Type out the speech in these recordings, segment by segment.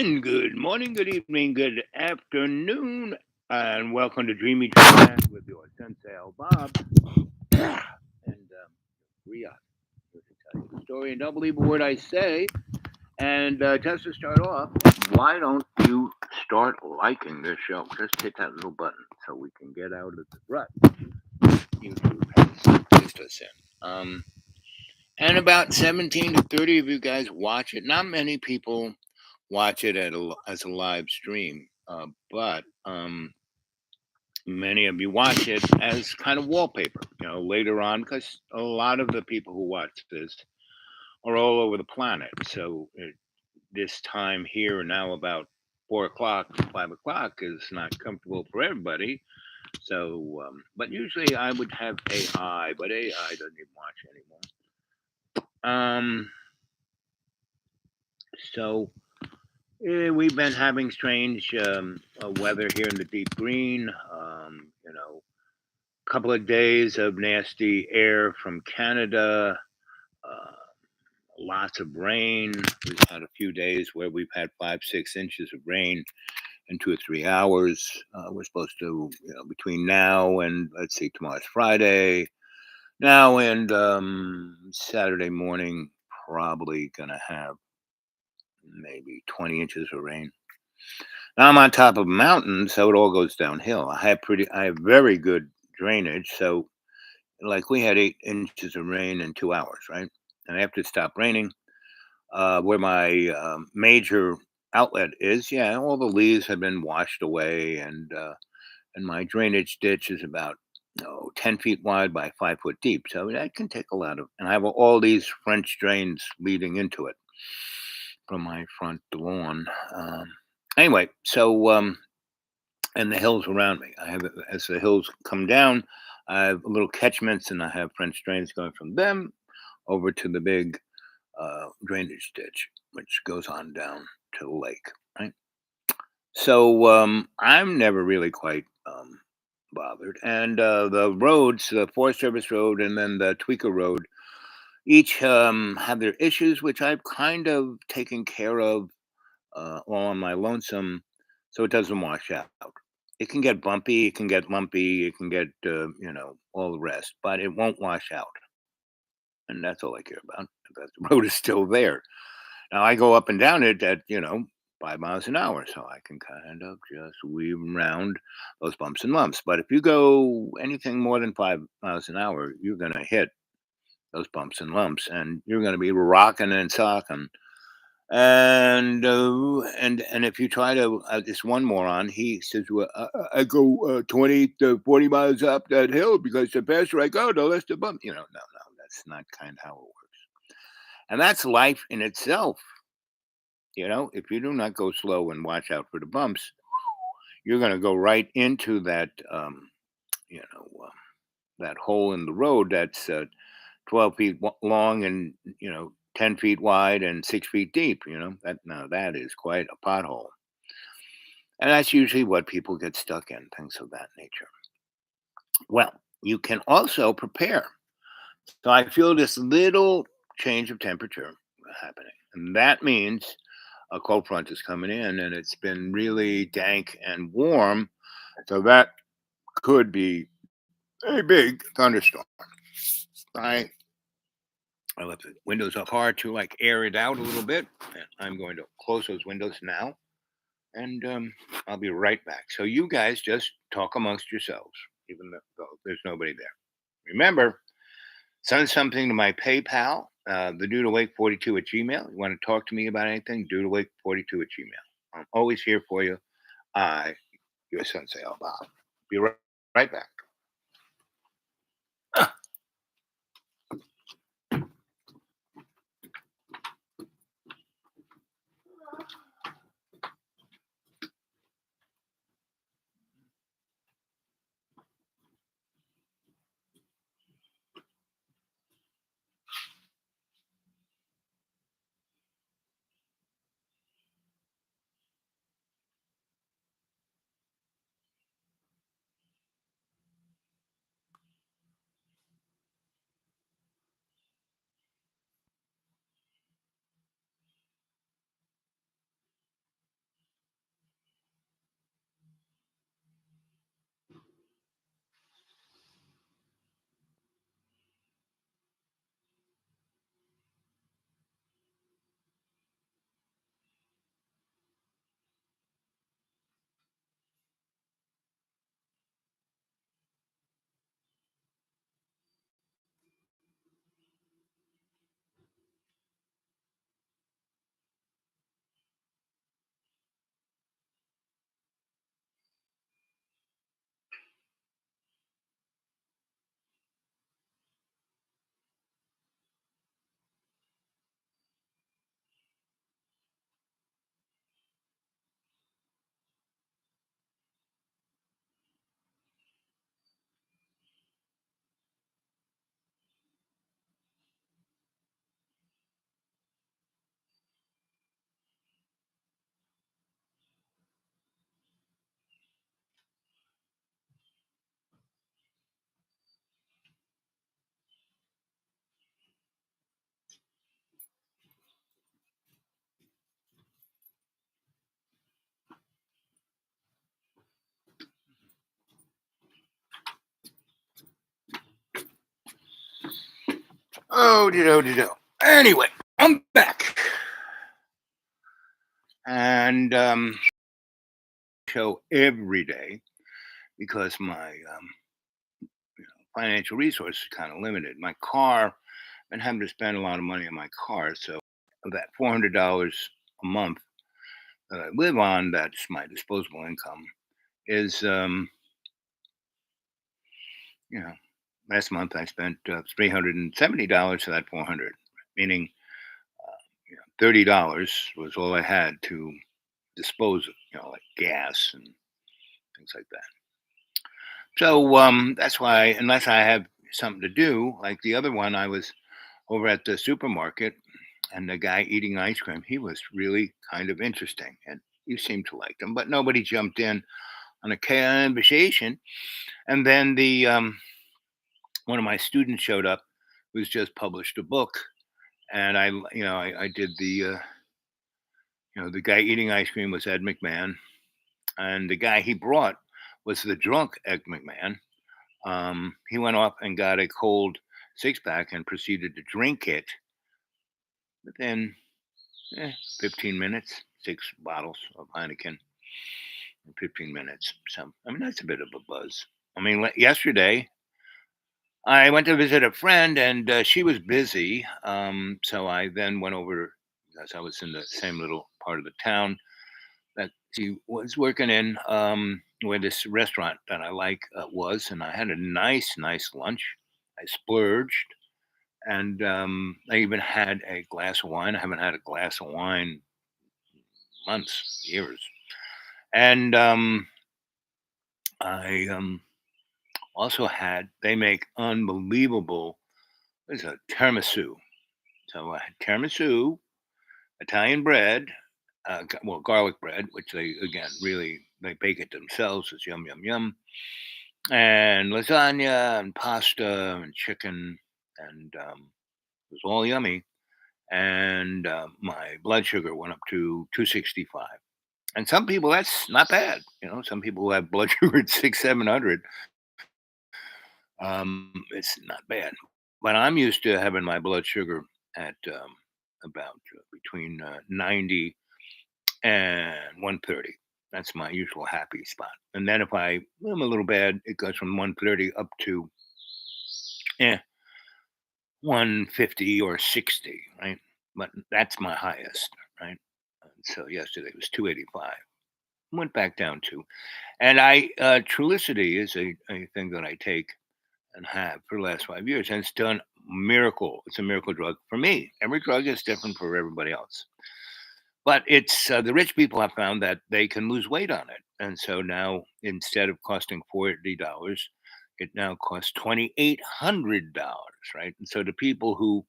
And good morning, good evening, good afternoon, and welcome to Dreamy Dreamland with your Sensei Al Bob and Riyadh. Here to tell you the story and don't believe a word I say. And just to start off, why don't you start liking this show? Just hit that little button so we can get out of the rut YouTube has placed us in. And about 17 to 30 of you guys watch it. Not many people watch it as a live stream, but many of you watch it as kind of wallpaper, later on, because a lot of the people who watch this are all over the planet. So this time here now, about 4 o'clock, 5 o'clock, is not comfortable for everybody. So, but usually I would have AI, but AI doesn't even watch anymore. So we've been having strange weather here in the deep green. Couple of days of nasty air from Canada. Uh, Lots of rain. We've had a few days where we've had 5, 6 inches of rain in 2 or 3 hours. We're supposed to, between now and let's see, tomorrow's Friday. Now and Saturday morning, probably gonna have maybe 20 inches of rain. Now I'm on top of a mountain, so it all goes downhill. I have very good drainage, so like we had 8 inches of rain in 2 hours, right? And after it stopped raining, where my major outlet is, yeah, all the leaves have been washed away, and my drainage ditch is about 10 feet wide by 5 foot deep, so that can take a lot of. And I have all these French drains leading into it from my front lawn. Anyway, so and the hills around me. I have as the hills come down, I have little catchments, and I have French drains going from them over to the big drainage ditch, which goes on down to the lake. Right. So I'm never really quite bothered. And the roads, the Forest Service Road and then the Tweaker Road, each have their issues, which I've kind of taken care of all on my lonesome, so it doesn't wash out. It can get bumpy, it can get lumpy, it can get all the rest, but it won't wash out, and that's all I care about. That the road is still there. Now I go up and down it at 5 miles an hour, so I can kind of just weave around those bumps and lumps. But if you go anything more than 5 miles an hour, you're gonna hit those bumps and lumps, and you're gonna be rocking and socking. And if you try to, this one moron, he says, "Well, I go 20 to 40 miles up that hill because the faster I go, the less the bump." No, that's not kind of how it works. And that's life in itself. If you do not go slow and watch out for the bumps, you're going to go right into you know, uh, that hole in the road that's 12 feet long and 10 feet wide and 6 feet deep. That is quite a pothole, and that's usually what people get stuck in, things of that nature. Well, you can also prepare. So I feel this little change of temperature happening, and that means a cold front is coming in, and it's been really dank and warm, so that could be a big thunderstorm. I I left the windows up hard to like air it out a little bit, and I'm going to close those windows now, and I'll be right back. So you guys just talk amongst yourselves, even though there's nobody there. Remember, send something to my PayPal, the dude awake 42 at Gmail. You want to talk to me about anything? Dude awake 42 at Gmail. I'm always here for you. I, your sensei, Al Bob. Be right back. Oh. Anyway, I'm back. And show every day because my financial resources are kind of limited. My car, I've been having to spend a lot of money on my car. So that $400 a month that I live on, that's my disposable income, is, you know, last month I spent $370 for that 400, meaning $30 was all I had to dispose of, like gas and things like that. So that's why, unless I have something to do, like the other one, I was over at the supermarket and the guy eating ice cream, he was really kind of interesting. And you seem to like him, but nobody jumped in on a conversation. And then the one of my students showed up who's just published a book. And I did the guy eating ice cream was Ed McMahon. And the guy he brought was the drunk Ed McMahon. He went off and got a cold six pack and proceeded to drink it within 15 minutes, six bottles of Heineken in 15 minutes. So, I mean, that's a bit of a buzz. I mean, yesterday I went to visit a friend and she was busy. So I then went over because I was in the same little part of the town that she was working in, where this restaurant that I like was, and I had a nice lunch. I splurged, and I even had a glass of wine. I haven't had a glass of wine months, years, and I also had. They make unbelievable. There's a tiramisu. So I had tiramisu, Italian bread, garlic bread, which they again really they bake it themselves. It's yum yum yum, and lasagna and pasta and chicken, and it was all yummy. And my blood sugar went up to 265. And some people, that's not bad. Some people who have blood sugar at 700. It's not bad. But I'm used to having my blood sugar at about between 90 and 130. That's my usual happy spot. And then if I'm a little bad, it goes from 130 up to eh, 150 or 60, right? But that's my highest, right? And so yesterday was 285. Went back down to, and Trulicity is a thing that I take and have for the last 5 years, and it's done miracle. It's a miracle drug for me. Every drug is different for everybody else. But it's the rich people have found that they can lose weight on it, and so now instead of costing $40, it now costs $2,800, right? And so the people who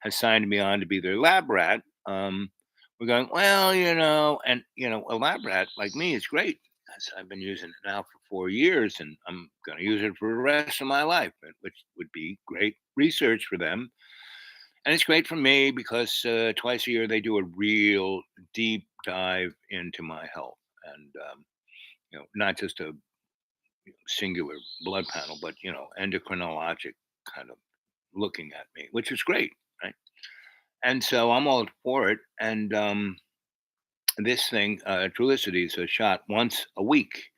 have signed me on to be their lab rat, we're going, well, and a lab rat like me is great. I've been using it now for 4 years, and I'm going to use it for the rest of my life, which would be great research for them. And it's great for me because twice a year they do a real deep dive into my health, and not just a singular blood panel, but endocrinologic kind of looking at me, which is great, right? And so I'm all for it. And this thing, Trulicity, is a shot once a week.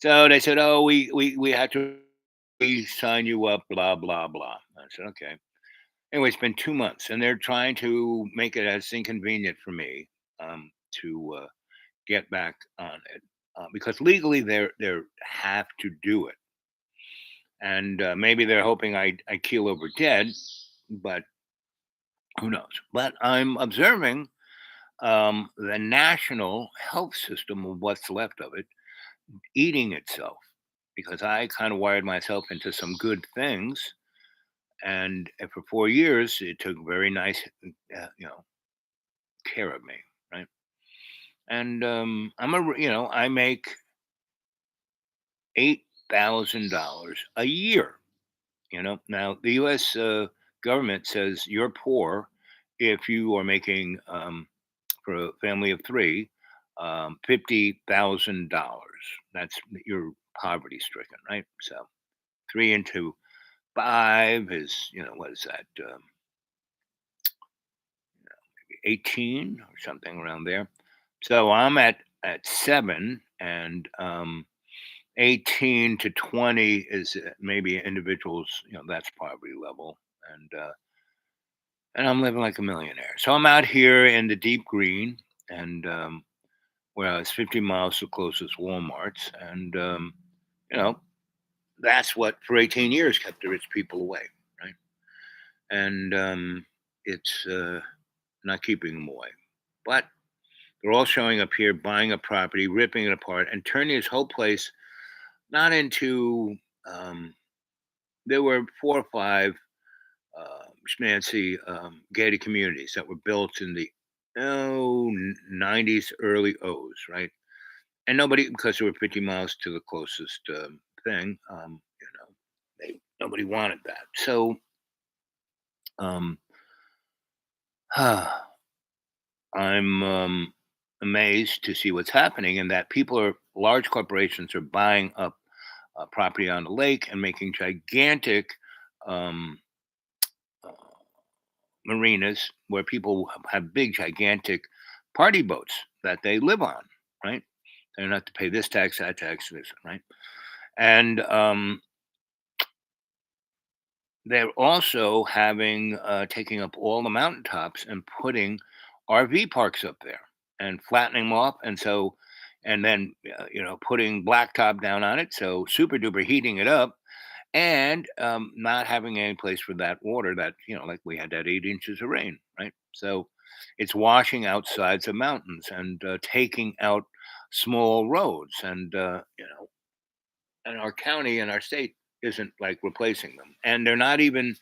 So they said, "Oh, we had to sign you up." Blah blah blah. I said, "Okay." Anyway, it's been 2 months, and they're trying to make it as inconvenient for me to get back on it because legally they have to do it, and maybe they're hoping I keel over dead, but who knows? But I'm observing the national health system of what's left of it eating itself because I kind of wired myself into some good things. And for 4 years, it took very nice, care of me, right? And I make $8,000 a year. Now the U.S. Government says you're poor if you are making for a family of three, $50,000. That's you're poverty stricken, right? So three into five is what is that? 18 or something around there. So I'm at 7, and 18 to 20 is maybe individuals, that's poverty level, and I'm living like a millionaire. So I'm out here in the deep green, and where it's 50 miles to closest Walmart's, and you know that's what for 18 years kept the rich people away, right? And it's not keeping them away, but they're all showing up here, buying a property, ripping it apart, and turning this whole place not into. Um, there were 4 or 5 schmancy gated communities that were built in the 90s, early O's, right? And nobody, because they were 50 miles to the closest thing, nobody wanted that. So um, I'm amazed to see what's happening, and that large corporations are buying up property on the lake and making gigantic um, uh, marinas where people have big, gigantic party boats that they live on, right? They don't have to pay this tax, that tax, this, right? And they're also taking up all the mountaintops and putting RV parks up there and flattening them off, and then putting blacktop down on it, so super duper heating it up, and not having any place for that water that like we had that 8 inches of rain, right? So it's washing out sides of mountains and taking out small roads, and our county and our state isn't like replacing them, and they're not even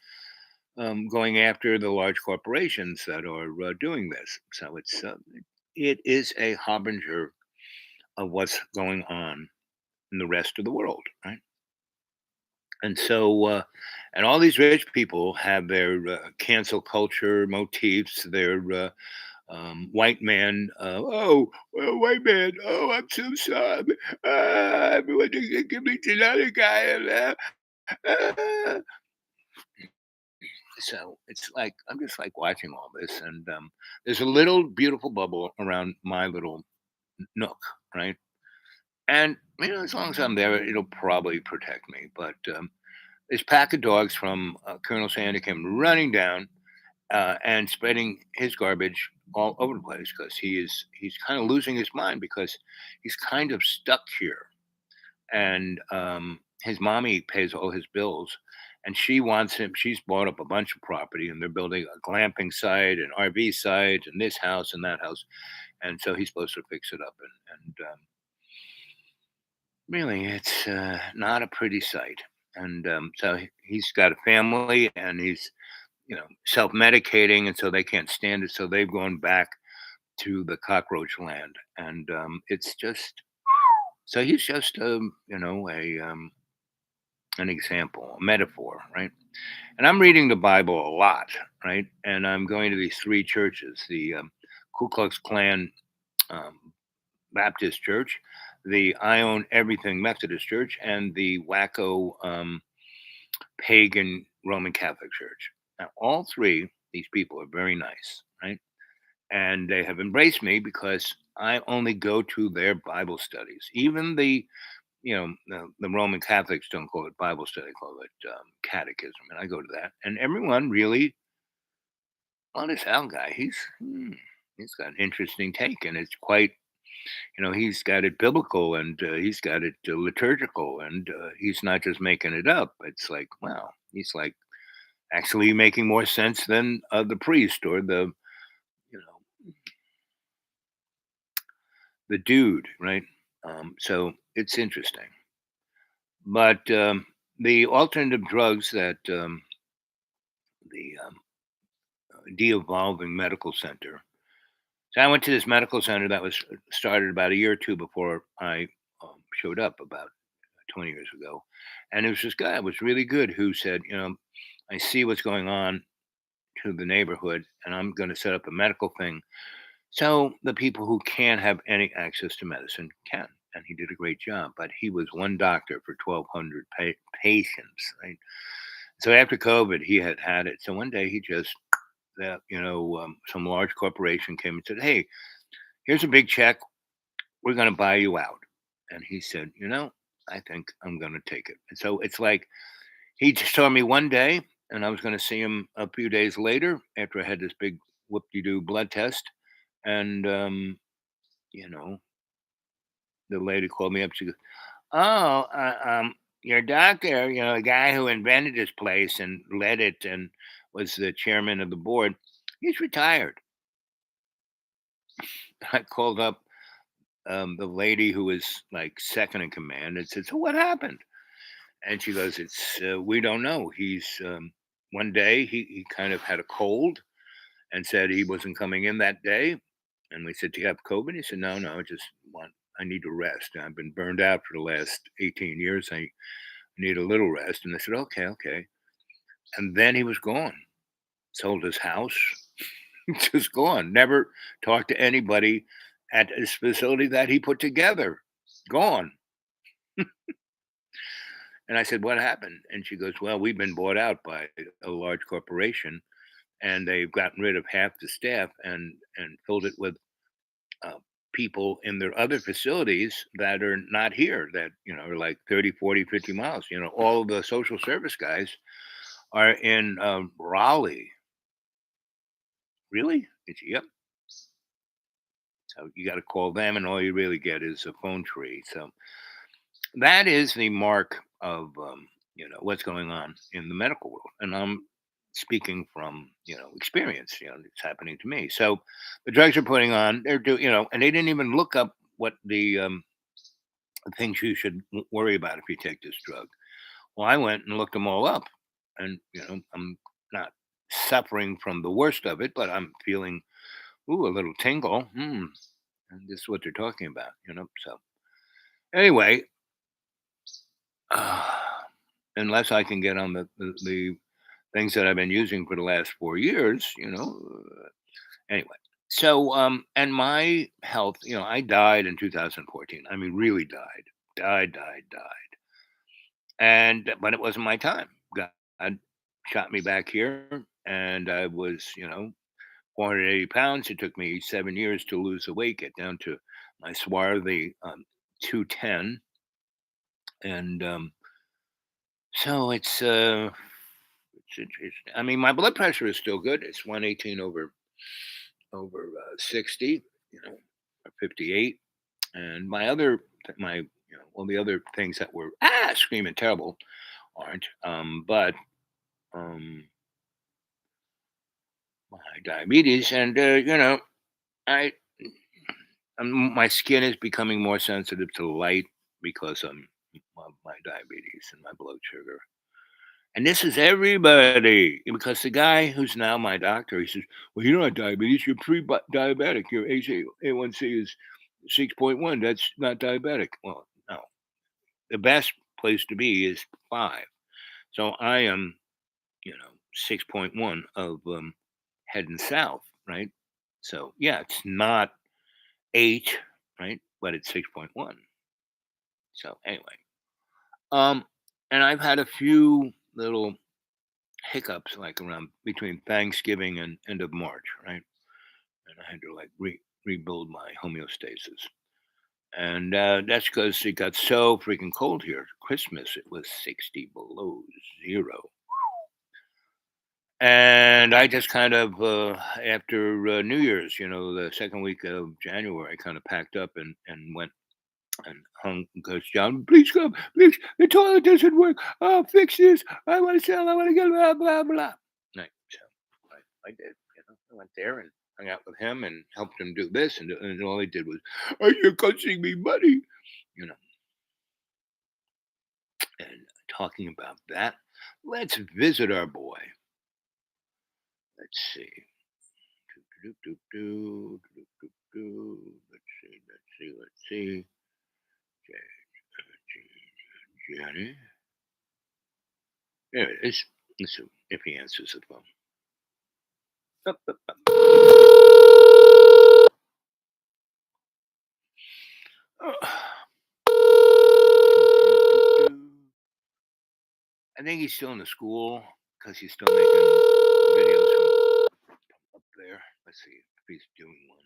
going after the large corporations that are doing this. So it is a harbinger of what's going on in the rest of the world, right? And so, and all these rich people have their cancel culture motifs, their white man, oh, well, white man, oh, I'm so sorry. Everyone give me to another guy. Uh, so it's like I'm just like watching all this, and there's a little beautiful bubble around my little nook, right? And as long as I'm there, it'll probably protect me. But this pack of dogs from Colonel Sandy came running down and spreading his garbage all over the place because he's kind of losing his mind because he's kind of stuck here, and his mommy pays all his bills, and she wants him. She's bought up a bunch of property, and they're building a glamping site, an RV site, and this house and that house, and so he's supposed to fix it up, and really, it's not a pretty sight. And so he's got a family, and he's self-medicating, and so they can't stand it. So they've gone back to the cockroach land, and it's just so he's just a an example, a metaphor, right? And I'm reading the Bible a lot, right? And I'm going to these 3 churches: the Ku Klux Klan um, Baptist Church, the I Own Everything Methodist Church, and the wacko pagan Roman Catholic Church. Now, all 3 these people are very nice, right? And they have embraced me because I only go to their Bible studies. Even the Roman Catholics don't call it Bible study; they call it catechism, and I go to that. And everyone really, well, this Al guy, he's got an interesting take, and it's quite, he's got it biblical, and he's got it liturgical, and he's not just making it up. It's like, wow, he's like actually making more sense than the priest or you know the dude, right? So it's interesting. But the alternative drugs that the de-evolving medical center. So I went to this medical center that was started about a year or 2 before I showed up about 20 years ago, and it was this guy was really good who said, I see what's going on to the neighborhood, and I'm going to set up a medical thing so the people who can't have any access to medicine can. And he did a great job, but he was one doctor for 1,200 patients, right? So after COVID, he had it. So one day he just that some large corporation came and said, "Hey, here's a big check. We're going to buy you out." And he said, "I think I'm going to take it." And so it's like he just saw me one day, and I was going to see him a few days later after I had this big whoop-de-doo blood test. And you know, the lady called me up. She goes, "Oh, your doctor, the guy who invented this place and led it and was the chairman of the board, he's retired." I called up the lady who was like second in command and said, "So what happened?" And she goes, "It's we don't know. He's one day he kind of had a cold and said he wasn't coming in that day." And we said, "Do you have COVID?" He said, "No, no, I need to rest. I've been burned out for the last 18 years. I need a little rest." And I said, "Okay, okay." And then he was gone. Sold his house, just gone. Never talked to anybody at his facility that he put together. Gone. And I said, "What happened?" And she goes, "Well, we've been bought out by a large corporation, and they've gotten rid of half the staff and filled it with uh, people in their other facilities that are not here, that are like 30, 40, 50 miles. All the social service guys are in Raleigh." "Really?" It's, "Yep." So you got to call them, and all you really get is a phone tree. So that is the mark of what's going on in the medical world, and I'm speaking from experience. It's happening to me. So the drugs are putting on, they're and they didn't even look up what the things you should worry about if you take this drug. Well, I went and looked them all up, and I'm not suffering from the worst of it, but I'm feeling a little tingle. And this is what they're talking about. So anyway, uh, unless I can get on the things that I've been using for the last 4 years, anyway. So and my health, I died in 2014. I mean, really died, died, and but it wasn't my time. God shot me back here, and I was, 480 pounds. It took me 7 years to lose the weight, get down to my swarthy 210, and so I mean, my blood pressure is still good. It's 118 over 60, or 58, and all the other things that were screaming terrible aren't. But um, my diabetes, and I my skin is becoming more sensitive to light because of my diabetes and my blood sugar. And this is everybody, because the guy who's now my doctor, he says, "Well, you're not diabetes, you're pre-diabetic. Your A1C is 6.1. That's not diabetic." Well, no. The best place to be is 5. So I am, 6.1 of heading south, right? So yeah, it's not 8, right? But it's 6.1. So anyway, um, and I've had a few little hiccups like around between Thanksgiving and end of March, right? And I had to like rebuild my homeostasis. And that's because it got so freaking cold here. Christmas, it was 60 below zero. And I just kind of, after New Year's, the second week of January, I kind of packed up and went and hung Coach John. "Please come, please. The toilet doesn't work. Oh, fix this. I want to sell. I want to get blah blah blah." Right. So I did. I went there and hung out with him and helped him do this, and all he did was, "Are you costing me money?" You know. And talking about that, let's visit our boy. Let's see. Let's see. Let's see. Let's see. Jenny. There it is. Let's see if he answers the phone. I think he's still in the school because he's still making videos. Let's see if he's doing one.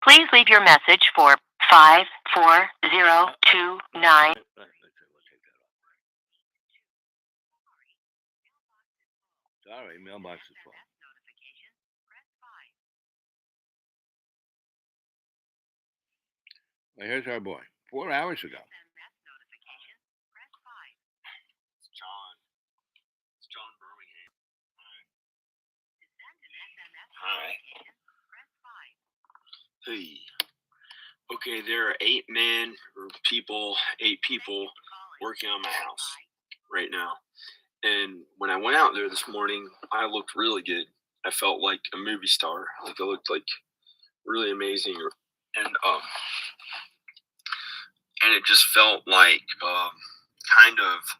Please leave your message for 54029. Sorry, mailbox is full. Well, here's our boy. 4 hours ago. It's John. It's John Birmingham. Hi. Hey. Okay, there are 8 men or people, 8 people working on my house right now. And when I went out there this morning, I looked really good. I felt like a movie star. Like I looked like really amazing, and and it just felt like kind of.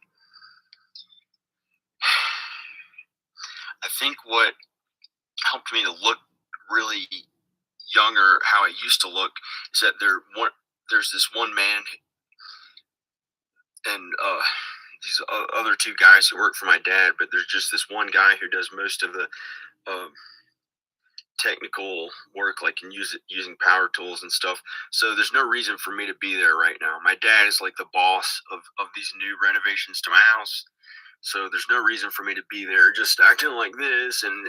I think what helped me to look really younger, how I used to look, is that there's this one man and these other 2 guys who work for my dad, but there's just this one guy who does most of the uh, technical work, like using power tools and stuff. So there's no reason for me to be there right now. My dad is like the boss of these new renovations to my house. So there's no reason for me to be there just acting like this and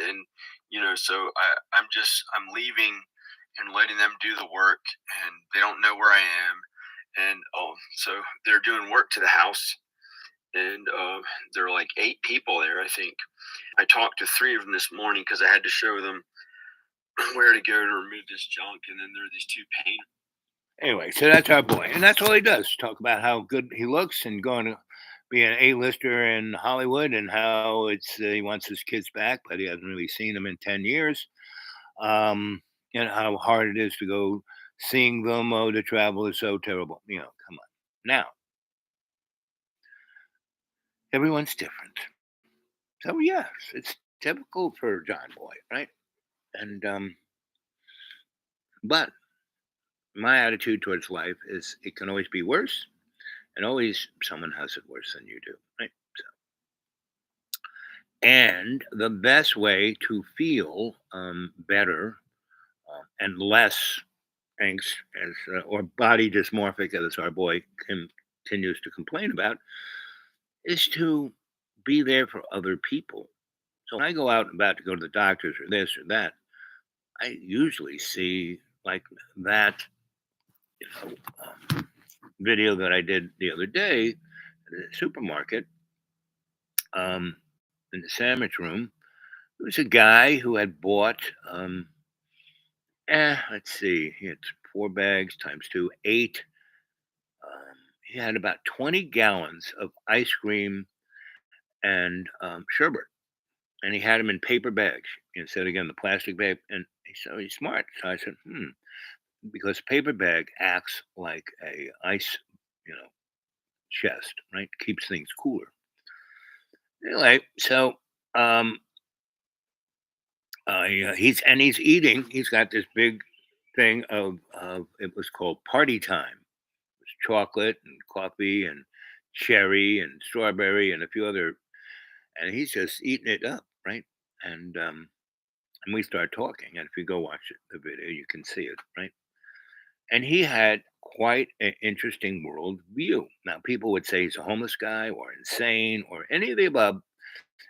so I'm leaving and letting them do the work, and they don't know where I am. And so they're doing work to the house, and there are like 8 people there, I think. I talked to 3 of them this morning because I had to show them where to go to remove this junk, and then there are these 2 painters. Anyway, so that's our boy, and that's all he does: talk about how good he looks and going to be an A-lister in Hollywood, and how he wants his kids back, but he hasn't really seen them in 10 years. And how hard it is to go seeing them. Oh, the travel is so terrible. Come on. Now, everyone's different. So yes, it's typical for John Boy, right? And but my attitude towards life is it can always be worse, and always someone has it worse than you do, right? So, and the best way to feel better and less angst or body dysmorphic, as our boy continues to complain about, is to be there for other people. So when I go out and about to go to the doctors or this or that, I usually see like that you video that I did the other day at the supermarket, in the sandwich room. It was a guy who had bought, let's see, he had 4 bags times 2, 8. He had about 20 gallons of ice cream and sherbet, and he had them in paper bags instead, again, the plastic bag. And he's smart. So I said, because paper bag acts like a ice, you know, chest, right? Keeps things cooler. Anyway, so um, he's eating. He's got this big thing of it was called Party Time. It was chocolate and coffee and cherry and strawberry and a few other, and he's just eating it up, right? And we start talking, and if you go watch the video, you can see it, right? And he had quite an interesting world view. Now, people would say he's a homeless guy or insane or any of the above.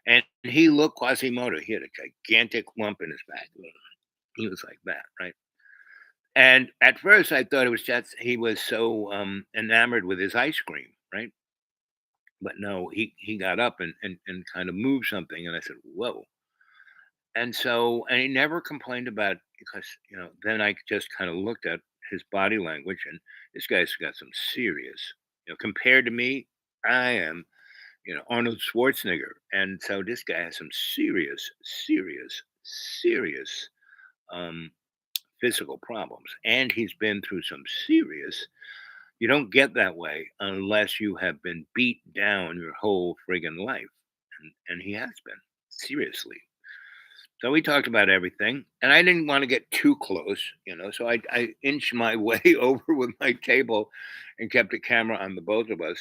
And he looked Quasimodo. He had a gigantic lump in his back. He was like that, right? And at first, I thought it was just he was so enamored with his ice cream, right? But no, he got up and kind of moved something. And I said, whoa. And he never complained about, because, then I just kind of looked at his body language, and this guy's got some serious, compared to me, I am, Arnold Schwarzenegger. And so this guy has some serious, serious, serious um, physical problems. And he's been through some serious, you don't get that way unless you have been beat down your whole friggin' life. And he has been, seriously. So we talked about everything, and I didn't want to get too close, So I inched my way over with my table, and kept the camera on the both of us,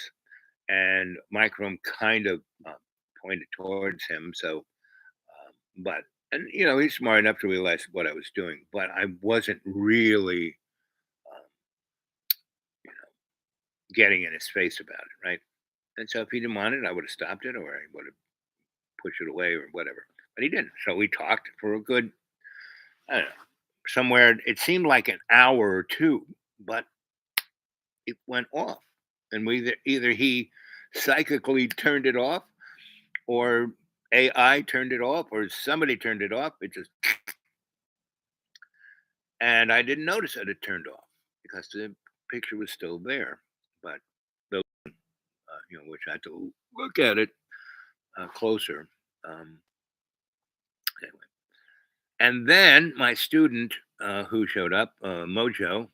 and microphone kind of pointed towards him. So, but and he's smart enough to realize what I was doing, but I wasn't really, um, you know, getting in his face about it, right? And so if he didn't want it, I would have stopped it, or I would have pushed it away, or whatever. But he didn't. So we talked for a good, I don't know, somewhere. It seemed like an hour or two, but it went off, and we either he psychically turned it off, or AI turned it off, or somebody turned it off. It just, and I didn't notice that it turned off because the picture was still there. But the, which I had to look at it closer. Um, anyway, and then my student who showed up, Mojo,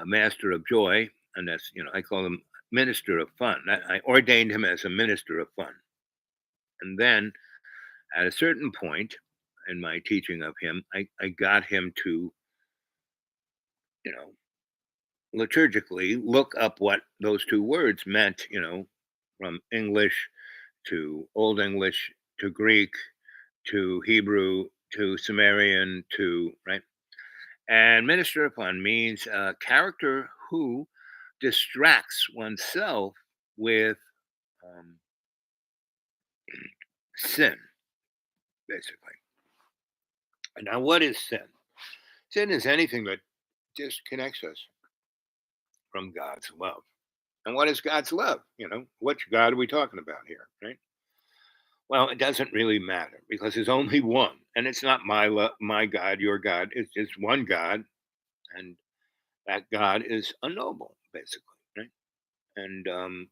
Master of Joy, and that's I call him Minister of Fun. I ordained him as a Minister of Fun, and then at a certain point in my teaching of him, I got him to, you know, liturgically look up what those two words meant, from English to Old English to Greek to Hebrew to Sumerian to, right? And minister upon means a character who distracts oneself with um, sin, basically. And now, what is sin? Sin is anything that disconnects us from God's love. And what is God's love? Which God are we talking about here, right? Well, it doesn't really matter because there's only one, and it's not my God, your God. It's just one God, and that God is unknowable, basically, right? And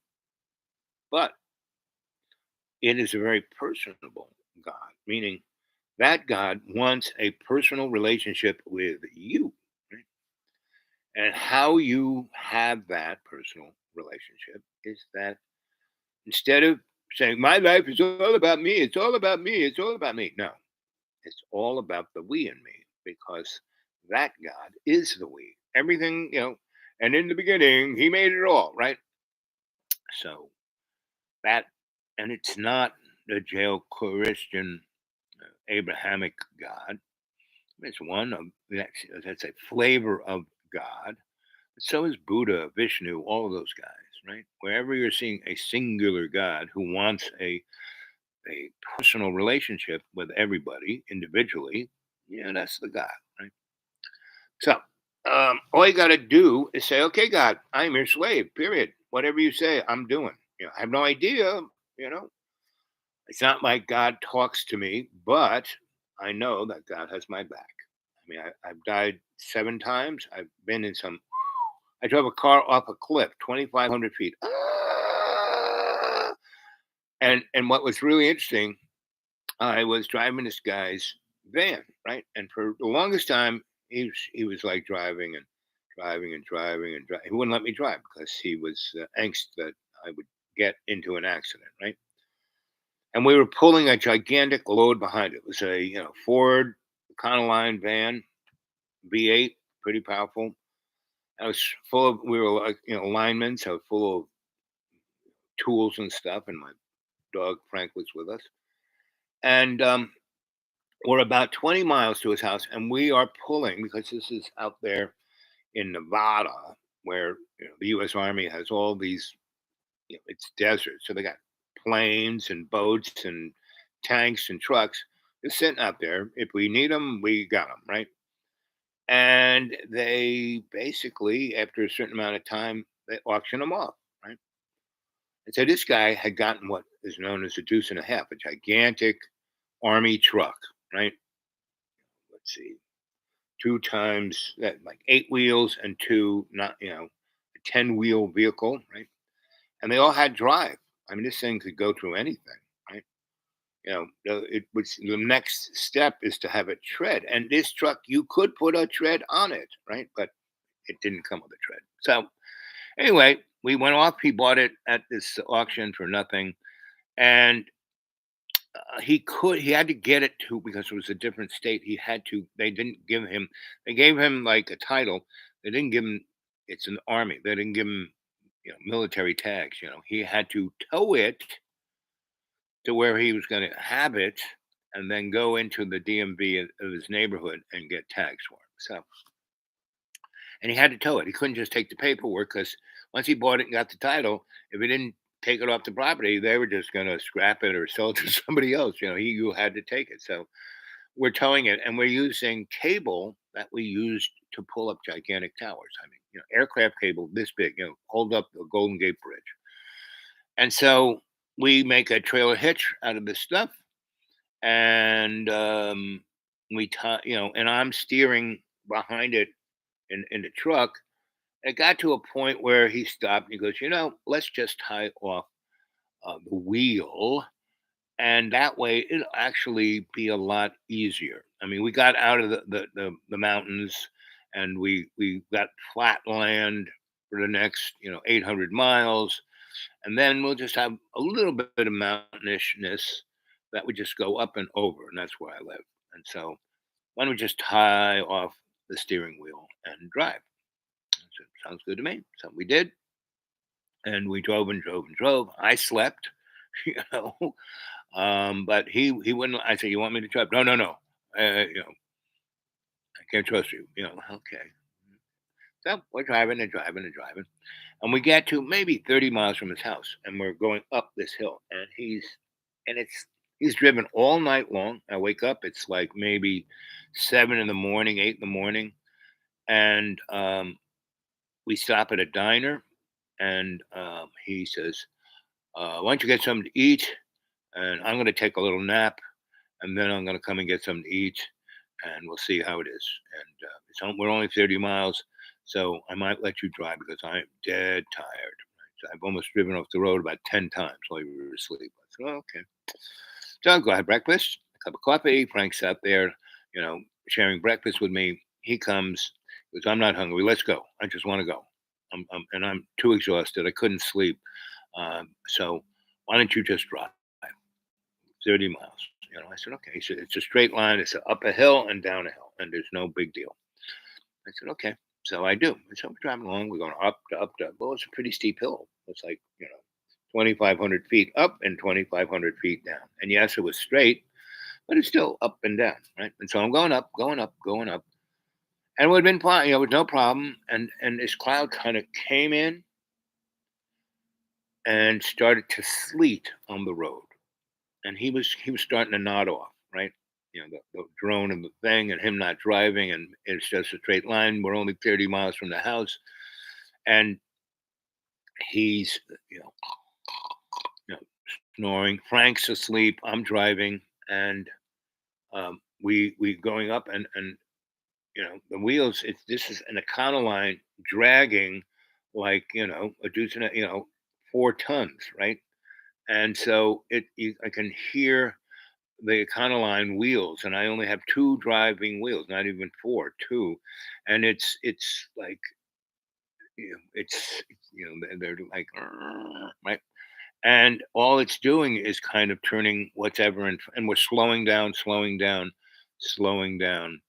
but it is a very personable God, meaning that God wants a personal relationship with you, right? And how you have that personal relationship is that instead of saying, my life is all about me, it's all about me, it's all about me. No, it's all about the we in me because that God is the we. Everything, and in the beginning, he made it all, right? So that, and it's not the Judeo Christian Abrahamic God. It's one of that's a flavor of God. But so is Buddha, Vishnu, all of those guys, right? Wherever you're seeing a singular God who wants a personal relationship with everybody individually, that's the God, right? So all you got to do is say, okay, God, I'm your slave, period. Whatever you say, I'm doing. I have no idea, you know. It's not like God talks to me, but I know that God has my back. I mean, I've died 7 times. I've been in some, I drove a car off a cliff, 2,500 feet. Ah! And what was really interesting, I was driving this guy's van, right? And for the longest time, he was like driving and driving and driving and driving. He wouldn't let me drive because he was angst that I would get into an accident, right? And we were pulling a gigantic load behind it. It was a Ford Econoline van, V8, pretty powerful. I was full of we were like linemen, so full of tools and stuff. And my dog Frank was with us, and we're about 20 miles to his house, and we are pulling because this is out there in Nevada, where the U.S. Army has all these. It's desert, so they got planes and boats and tanks and trucks just sitting out there. If we need them, we got them, right? And they basically, after a certain amount of time, they auction them off, right? And so this guy had gotten what is known as a deuce and a half, a gigantic army truck, right? Let's see, two times that, like 8 wheels and two, not, a 10-wheel vehicle, right? And they all had drive. I mean, this thing could go through anything, right? It was the next step is to have it tread. And this truck, you could put a tread on it, right? But it didn't come with a tread. So anyway, we went off. He bought it at this auction for nothing. And he had to get it to, because it was a different state. They didn't give him, they gave him like a title. They didn't give him, it's an army. They didn't give him, military tags. He had to tow it to where he was going to have it and then go into the DMV of his neighborhood and get tags for him. So, and he had to tow it. He couldn't just take the paperwork, because once he bought it and got the title, if he didn't take it off the property, they were just going to scrap it or sell it to somebody else. You had to take it. So we're towing it, and we're using cable that we used to pull up gigantic towers. I mean, aircraft cable this big, hold up the Golden Gate Bridge. And so we make a trailer hitch out of this stuff, and we tie, and I'm steering behind it in the truck. It got to a point where he stopped and he goes, let's just tie off the wheel, and that way it'll actually be a lot easier. I mean, we got out of the mountains, and we got flat land for the next 800 miles, and then we'll just have a little bit of mountainishness that would just go up and over, and that's where I live. And so why don't we just tie off the steering wheel and drive? I said, sounds good to me. So we did, and we drove and drove and drove. I slept, you know, but he wouldn't. I said, "You want me to drive?" No, no, no. I can't trust you. Okay. So we're driving and driving and driving, and we get to maybe 30 miles from his house, and we're going up this hill, and he's driven all night long. I wake up, it's like maybe 7 in the morning, 8 in the morning, and we stop at a diner, and he says, "Why don't you get something to eat? And I'm going to take a little nap, and then I'm going to come and get something to eat, and we'll see how it is." And we're only 30 miles, so I might let you drive because I'm dead tired. So I've almost driven off the road about 10 times while you were asleep. I said, "Oh, okay." So I'll go have breakfast, a cup of coffee. Frank's out there, sharing breakfast with me. He comes, goes, "I'm not hungry. Let's go. I just want to go. I'm too exhausted. I couldn't sleep. So why don't you just drive 30 miles?" I said, "Okay." He said, "It's a straight line. It's up a hill and down a hill, and there's no big deal." I said, "Okay." So I do. And so we're driving along. We're going up to up to. Well, it's a pretty steep hill. It's like 2,500 feet up and 2,500 feet down. And yes, it was straight, but it's still up and down, right? And so I'm going up, going up, going up, and it would have been fine. With no problem. And this cloud kind of came in and started to sleet on the road, and he was starting to nod off, right? The drone and the thing, and him not driving, and it's just a straight line. We're only 30 miles from the house, and he's you know snoring. Frank's asleep. I'm driving, and we going up, and the wheels. This is an Econoline dragging like a deuce and 4 tons, right? And so I can hear the Econoline wheels, and I only have two driving wheels, not even four, two, and it's like they're like right, and all it's doing is kind of turning whatever, and we're slowing down, slowing down, slowing down,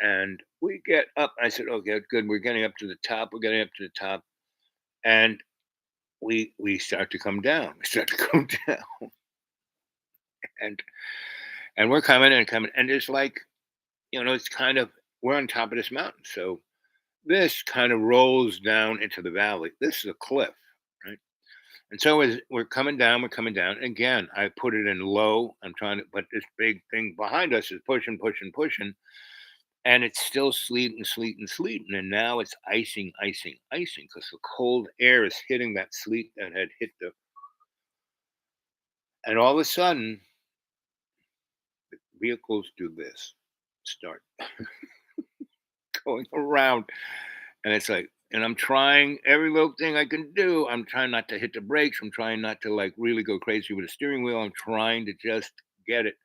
and we get up. I said, "Okay, good. We're getting up to the top. We're getting up to the top," and we start to come down. We start to come down, and we're coming and coming, and it's like it's kind of, we're on top of this mountain, so this kind of rolls down into the valley. This is a cliff, right? And so as we're coming down, we're coming down. Again, I put it in low. I'm trying to, but this big thing behind us is pushing, pushing, pushing, and it's still sleeting, sleeting, sleeting, and now it's icing, icing, icing, because the cold air is hitting that sleet that had hit the. And all of a sudden, vehicles do this, start going around, and it's like, and I'm trying every little thing I can do. I'm trying not to hit the brakes. I'm trying not to like really go crazy with the steering wheel. I'm trying to just get it,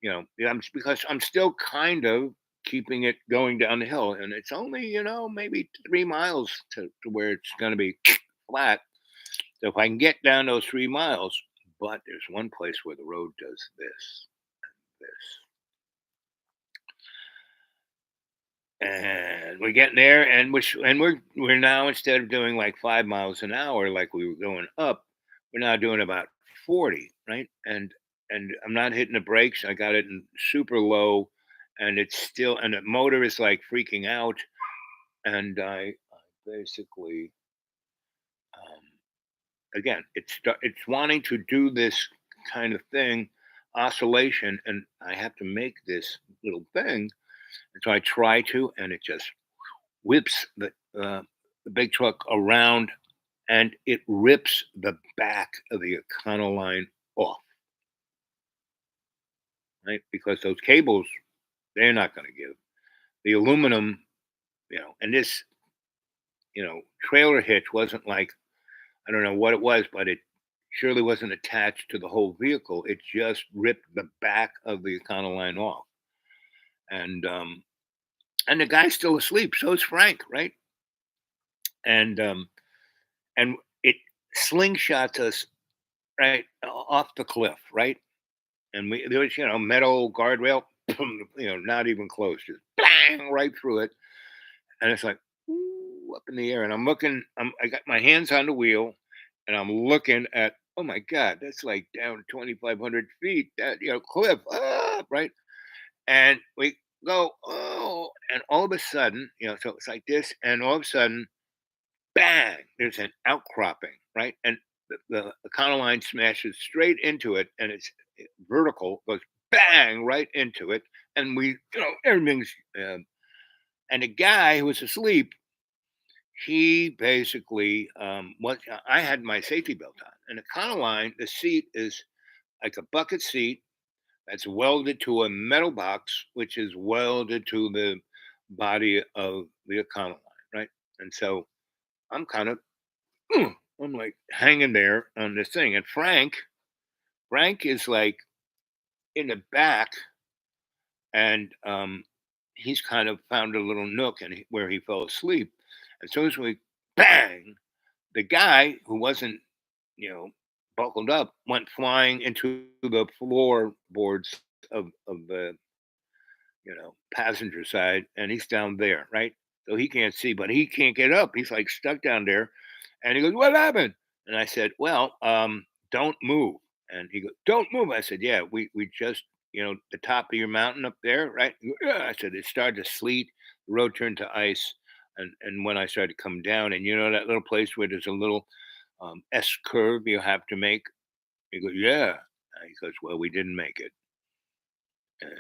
because I'm still kind of keeping it going down the hill, and it's only maybe 3 miles to where it's going to be flat. So if I can get down those 3 miles, but there's one place where the road does this, this. And we're getting there, and we're now, instead of doing like 5 miles an hour like we were going up, we're now doing about 40, right? And I'm not hitting the brakes. I got it in super low, and it's still, and the motor is like freaking out, and I basically, um, again, it's wanting to do this kind of thing, oscillation, and I have to make this little thing, and so I try to, and it just whips the big truck around, and it rips the back of the Econoline off, right? Because those cables, they're not going to give. The aluminum, and this, trailer hitch wasn't like, I don't know what it was, but it surely wasn't attached to the whole vehicle. It just ripped the back of the Econoline off. And the guy's still asleep. So is Frank, right? And it slingshots us right off the cliff, right? And there was, metal guardrail, not even close, just bang right through it. And it's like, ooh, up in the air. And I got my hands on the wheel, and I'm looking at, oh my God, that's like down 2,500 feet, that, cliff, right? And we go, oh, and all of a sudden, so it's like this, and all of a sudden, bang, there's an outcropping, right? And the Econoline smashes straight into it, and it's vertical, goes bang right into it. And everything's, and the guy who was asleep, he basically, I had my safety belt on. And Econoline, the seat is like a bucket seat that's welded to a metal box, which is welded to the body of the Econoline, right? And so I'm kind of, I'm like hanging there on this thing. And Frank is like in the back, and he's kind of found a little nook where he fell asleep. As soon as we bang, the guy who wasn't, you know, buckled up went flying into the floorboards of the, passenger side, and he's down there, right? So he can't see, but he can't get up. He's like stuck down there. And he goes, "What happened?" And I said, "Well, don't move." And he goes, "Don't move." I said, "Yeah, we just, the top of your mountain up there, right?" He goes, "Yeah." I said, "It started to sleet, the road turned to ice, and when I started to come down, and that little place where there's a little S curve you have to make." He goes, "Yeah." And he goes, "Well, we didn't make it." And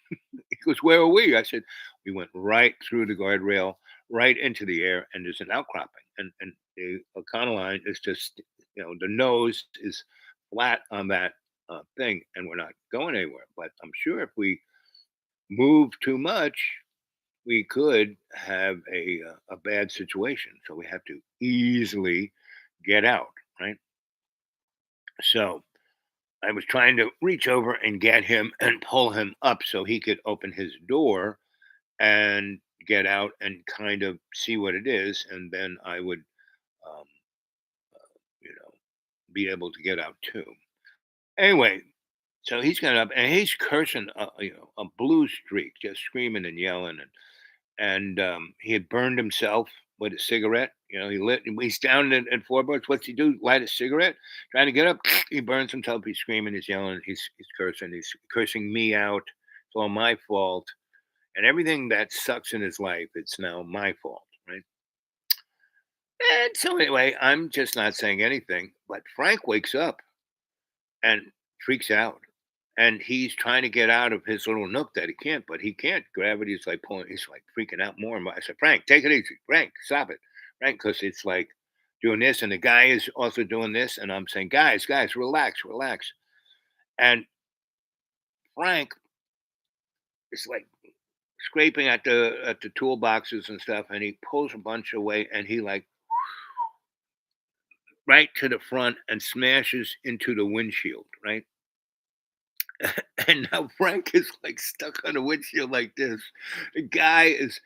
he goes, "Where are we?" I said, "We went right through the guardrail, right into the air, and there's an outcropping. And the Econoline is just, the nose is flat on that thing, and we're not going anywhere. But I'm sure if we move too much, we could have a bad situation. So we have to easily get out, right?" So I was trying to reach over and get him and pull him up so he could open his door and get out and kind of see what it is, and then I would, um, you know, be able to get out too. Anyway, so he's got up and he's cursing, a blue streak, just screaming and yelling, and he had burned himself with a cigarette. He's down in floorboards. What's he do? Light a cigarette, trying to get up. He burns himself. He's screaming. He's yelling. He's cursing. He's cursing me out. It's all my fault, and everything that sucks in his life, it's now my fault, right? And so anyway, I'm just not saying anything. But Frank wakes up and freaks out. And he's trying to get out of his little nook that he can't, but he can't. Gravity's like pulling, he's like freaking out more and more. I said, "Frank, take it easy. Frank, stop it." Frank, because it's like doing this, and the guy is also doing this. And I'm saying, guys, relax, relax. And Frank is like scraping at the toolboxes and stuff, and he pulls a bunch away, and he like right to the front and smashes into the windshield, right? And now Frank is like stuck on the windshield like this. The guy is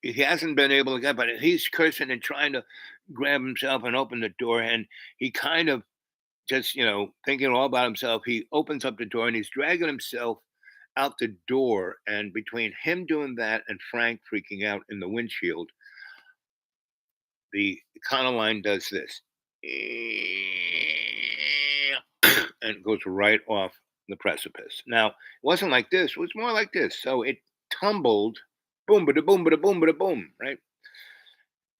he hasn't been able to get, but he's cursing and trying to grab himself and open the door, and he kind of just, thinking all about himself, he opens up the door and he's dragging himself out the door. And between him doing that and Frank freaking out in the windshield, the Econoline does this and goes right off the precipice. Now, it wasn't like this, it was more like this. So it tumbled, boom, bada boom, bada boom, bada boom, right?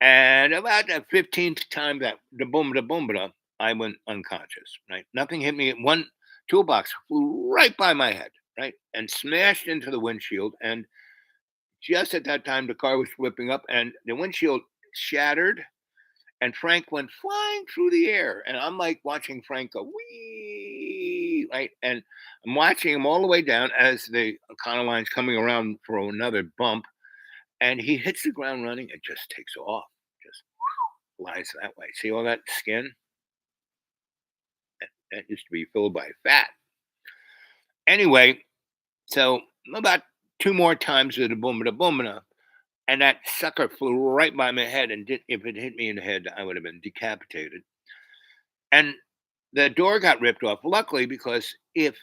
And about the 15th time that the boom, bada boom, bada, I went unconscious, right? Nothing hit me. One toolbox flew right by my head, right? And smashed into the windshield. And just at that time, the car was flipping up and the windshield shattered and Frank went flying through the air. And I'm like watching Frank go, wee, right? And I'm watching him all the way down as the Econoline's coming around for another bump. And he hits the ground running and just takes off, just flies that way. See all that skin? That used to be filled by fat. Anyway, so about two more times with the boomada boomada, and that sucker flew right by my head. And if it hit me in the head, I would have been decapitated. And the door got ripped off. Luckily, because if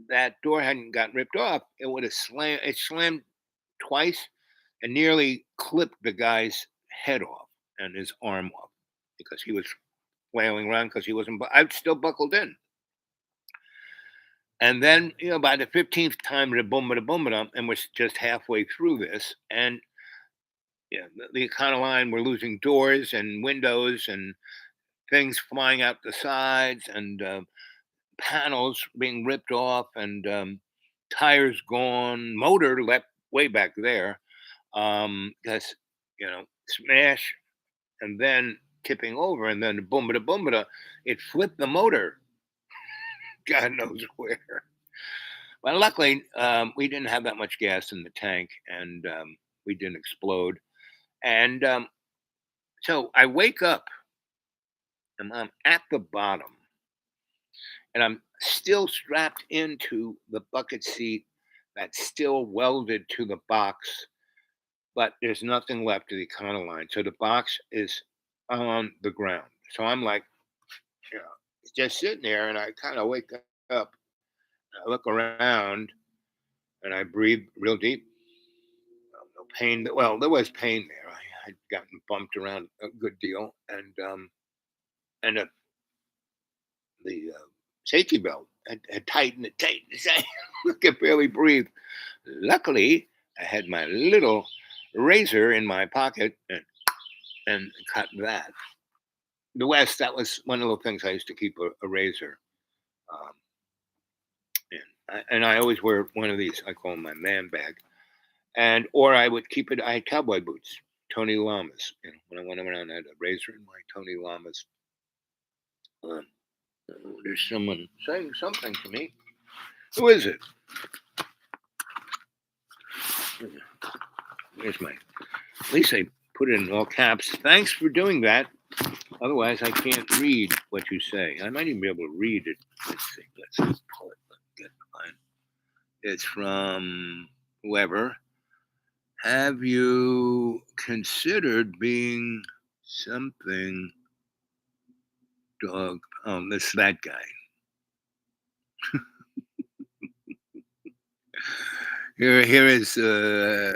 that door hadn't got ripped off, it would have slammed. It slammed twice and nearly clipped the guy's head off and his arm off because he was flailing around because he wasn't. I was still buckled in. And then, by the 15th time, the boom, and we're just halfway through this, and the Econoline were losing doors and windows and things flying out the sides and panels being ripped off and tires gone, motor left way back there, because smash and then tipping over, and then boom, it flipped the motor. God knows where. But luckily, we didn't have that much gas in the tank, and we didn't explode. And so I wake up, and I'm at the bottom, and I'm still strapped into the bucket seat that's still welded to the box, but there's nothing left of the Econoline. So the box is on the ground. So I'm like, just sitting there, and I kind of wake up. I look around and I breathe real deep. No pain. Well, there was pain there. I had gotten bumped around a good deal, and the safety belt had tightened it tight. I could barely breathe. Luckily, I had my little razor in my pocket and cut that. The West, that was one of the things I used to keep a razor. Um, and I always wear one of these. I call them my man bag. Or I would keep it. I had cowboy boots, Tony Lamas. When I went around, I had a razor in my Tony Lamas. There's someone saying something to me. Who is it? There's my. At least I put it in all caps. Thanks for doing that. Otherwise, I can't read what you say. I might even be able to read it. Let's see. Let's pull it. Get mine. It's from whoever. Have you considered being something dog? Oh, that's that guy. Here is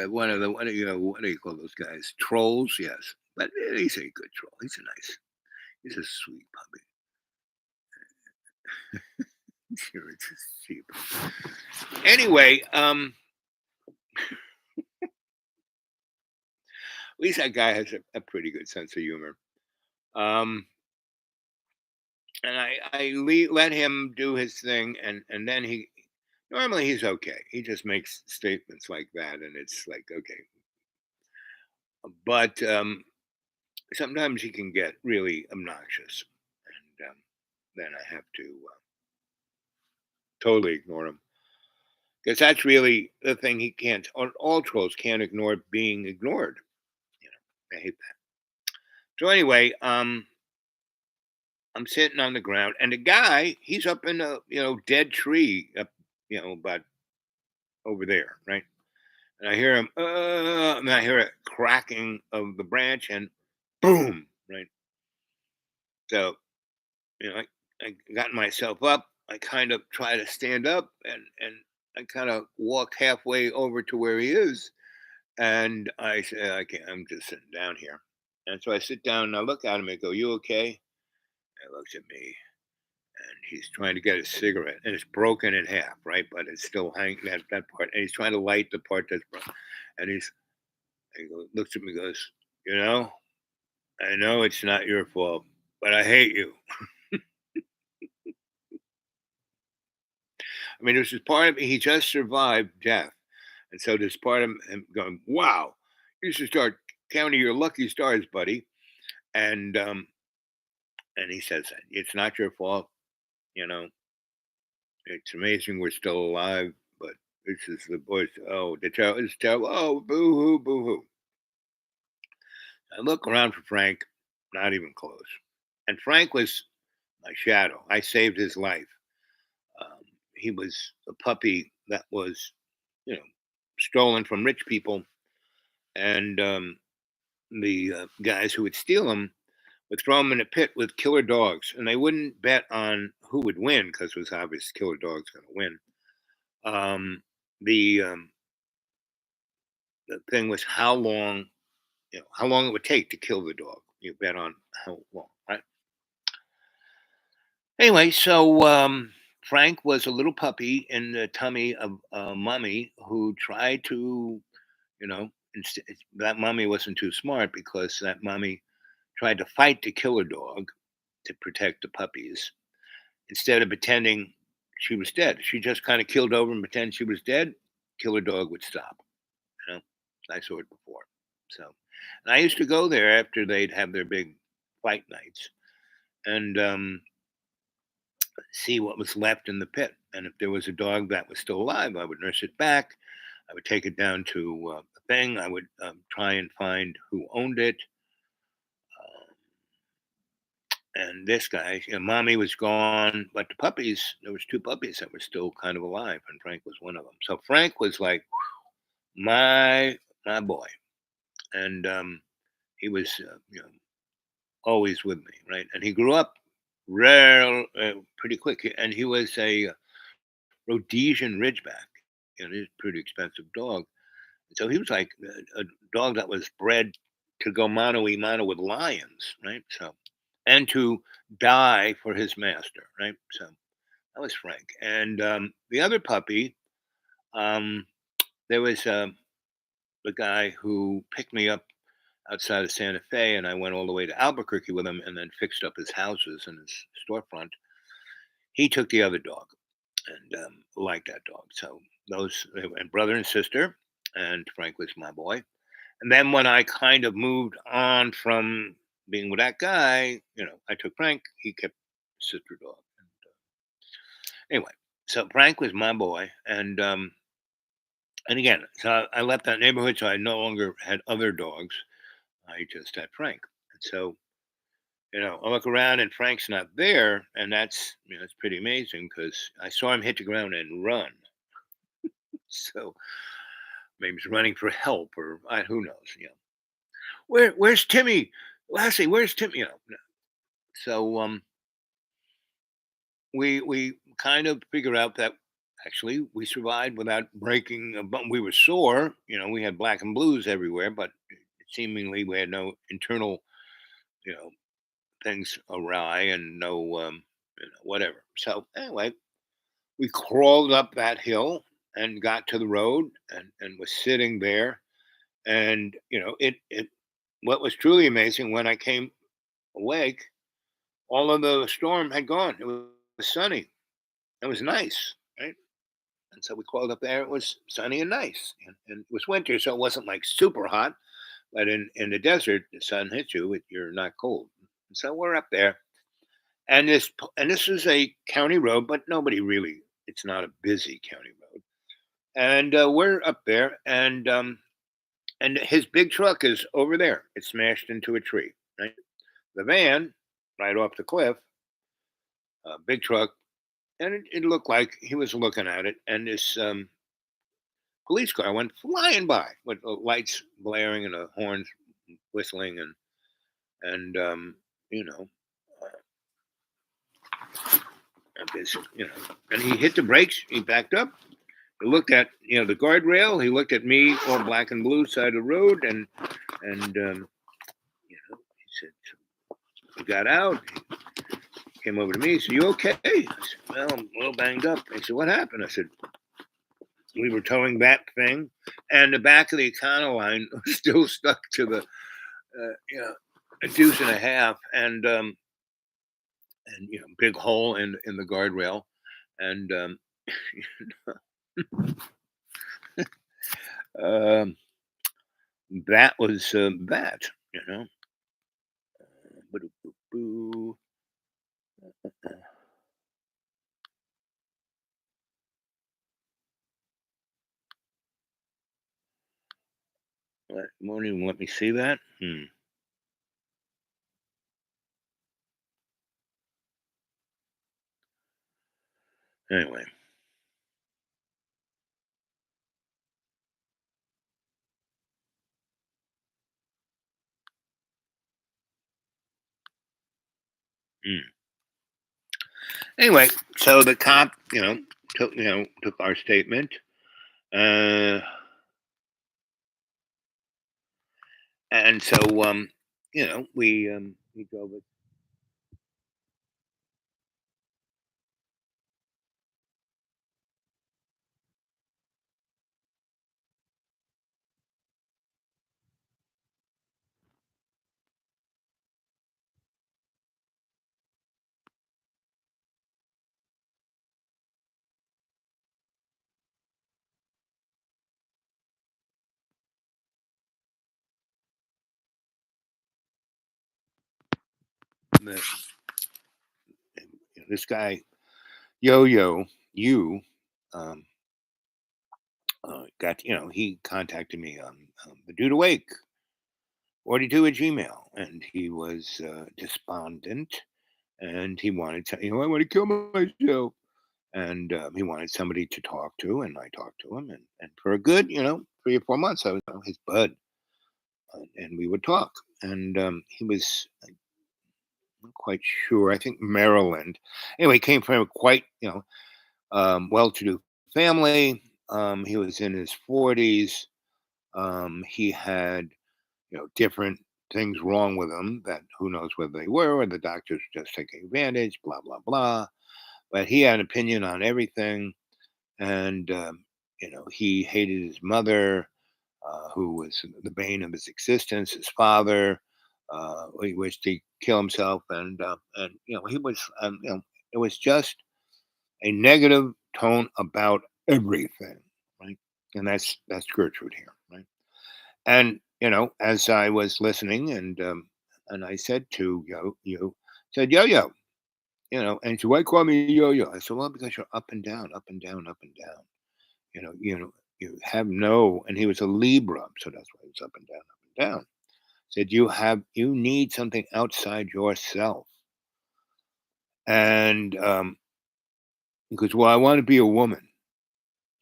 one of the what do you call those guys? Trolls, yes. But he's a good troll. He's a sweet puppy. Sure, it's cheap. Anyway, at least that guy has a pretty good sense of humor. And I let him do his thing, and then normally he's okay. He just makes statements like that, and it's like okay. But sometimes he can get really obnoxious, and then I have to totally ignore him because that's really the thing he can't. All trolls can't ignore being ignored. I hate that. So anyway, I'm sitting on the ground, and the guy, he's up in a dead tree up about over there, right? And I hear him, and I hear a cracking of the branch, and boom, right? So I got myself up. I kind of try to stand up, and I kind of walk halfway over to where he is, and I say, I can't. I'm just sitting down here. And so I sit down and I look at him and go, "You okay?" And he looks at me and he's trying to get a cigarette and it's broken in half, right? But it's still hanging that part. And he's trying to light the part that's broken. And looks at me and goes, "You know, I know it's not your fault, but I hate you." I mean, there's this part of me, he just survived death. And so there's part of him going, "Wow, you should start counting your lucky stars, buddy." And he says that it's not your fault, you know. It's amazing we're still alive, but this is the voice. Oh, the child is terrible. Oh, boo hoo, boo hoo. I look around for Frank, not even close. And Frank was my shadow. I saved his life. He was a puppy that was, you know, stolen from rich people, and the guys who would steal him would throw him in a pit with killer dogs, and they wouldn't bet on who would win because it was obvious killer dog's going to win. Um, the thing was how long, how long it would take to kill the dog. You bet on how long. Right? Anyway, so Frank was a little puppy in the tummy of a mummy who tried to, that mummy wasn't too smart because that mummy tried to fight the killer dog to protect the puppies instead of pretending she was dead. She just kind of killed over and pretend she was dead. Killer dog would stop. You know, I saw it before. So, and I used to go there after they'd have their big fight nights and see what was left in the pit. And if there was a dog that was still alive, I would nurse it back. I would take it down to the thing. I would try and find who owned it. And this guy, mommy was gone, but the puppies, there was two puppies that were still kind of alive, and Frank was one of them. So Frank was like my boy, and he was always with me, right? And he grew up pretty quick, and he was a Rhodesian Ridgeback, and he's a pretty expensive dog. So he was like a dog that was bred to go mano a mano with lions, right? So, and to die for his master, right? So that was Frank. And the other puppy, um, there was the guy who picked me up outside of Santa Fe, and I went all the way to Albuquerque with him, and then fixed up his houses and his storefront. He took the other dog, and liked that dog. So those they were brother and sister, and Frank was my boy. And then when I kind of moved on from being with that guy, I took Frank. He kept sister dog. And, anyway, so Frank was my boy, and again, so I left that neighborhood, so I no longer had other dogs. I just had Frank, and so I look around and Frank's not there, and that's it's pretty amazing because I saw him hit the ground and run. So maybe he's running for help, or who knows? Where's Timmy? Lassie, where's Timmy? So we kind of figure out that actually we survived without breaking a bone. We were sore, we had black and blues everywhere, but seemingly we had no internal, you know, things awry and no, whatever. So anyway, we crawled up that hill and got to the road and was sitting there. And, what was truly amazing when I came awake, all of the storm had gone. It was sunny. It was nice, right? And so we crawled up there. It was sunny and nice, and it was winter, so it wasn't like super hot. But in the desert, the sun hits you; you're not cold. And so we're up there, and this is a county road, but nobody really. It's not a busy county road, and we're up there, and his big truck is over there. It's smashed into a tree. Right, the van right off the cliff, big truck, and it looked like he was looking at it, and this police car went flying by with the lights blaring and the horns whistling, and you know, this, and he hit the brakes. He backed up. He looked at, the guardrail. He looked at me, all black and blue, side of the road, and he said, "We got out." He came over to me. He said, "You okay?" I said, "Well, I'm a little banged up." He said, "What happened?" I said, "We were towing that thing, and the back of the Econoline was still stuck to the, a deuce and a half, and big hole in the guardrail, and um, that was that, you know. Boo-doo-boo-boo. Won't even let me see that. Anyway, hmm. Anyway, so the cop, took our statement, uh, and so we drove it. the- This guy, Yo, you, um, got, he contacted me on the Dude Awake 42 at Gmail, and he was despondent, and he wanted to, I want to kill myself, and he wanted somebody to talk to, and I talked to him, and for a good, 3 or 4 months, I was his bud, and we would talk, and he was not quite sure. I think Maryland. Anyway, he came from a quite, well-to-do family. He was in his 40s. He had, different things wrong with him that who knows whether they were or the doctors were just taking advantage, blah, blah, blah. But he had an opinion on everything. And, he hated his mother, who was the bane of his existence, his father. He wished he'd kill himself. And he was, it was just a negative tone about everything, right? And that's Gertrude here, right? And as I was listening, and I said to you said Yo, and she why call me Yo. I said, well, because you're up and down, up and down, up and down. You have no, and he was a Libra, so that's why he was up and down, up and down. Said you need something outside yourself, and because well, I want to be a woman,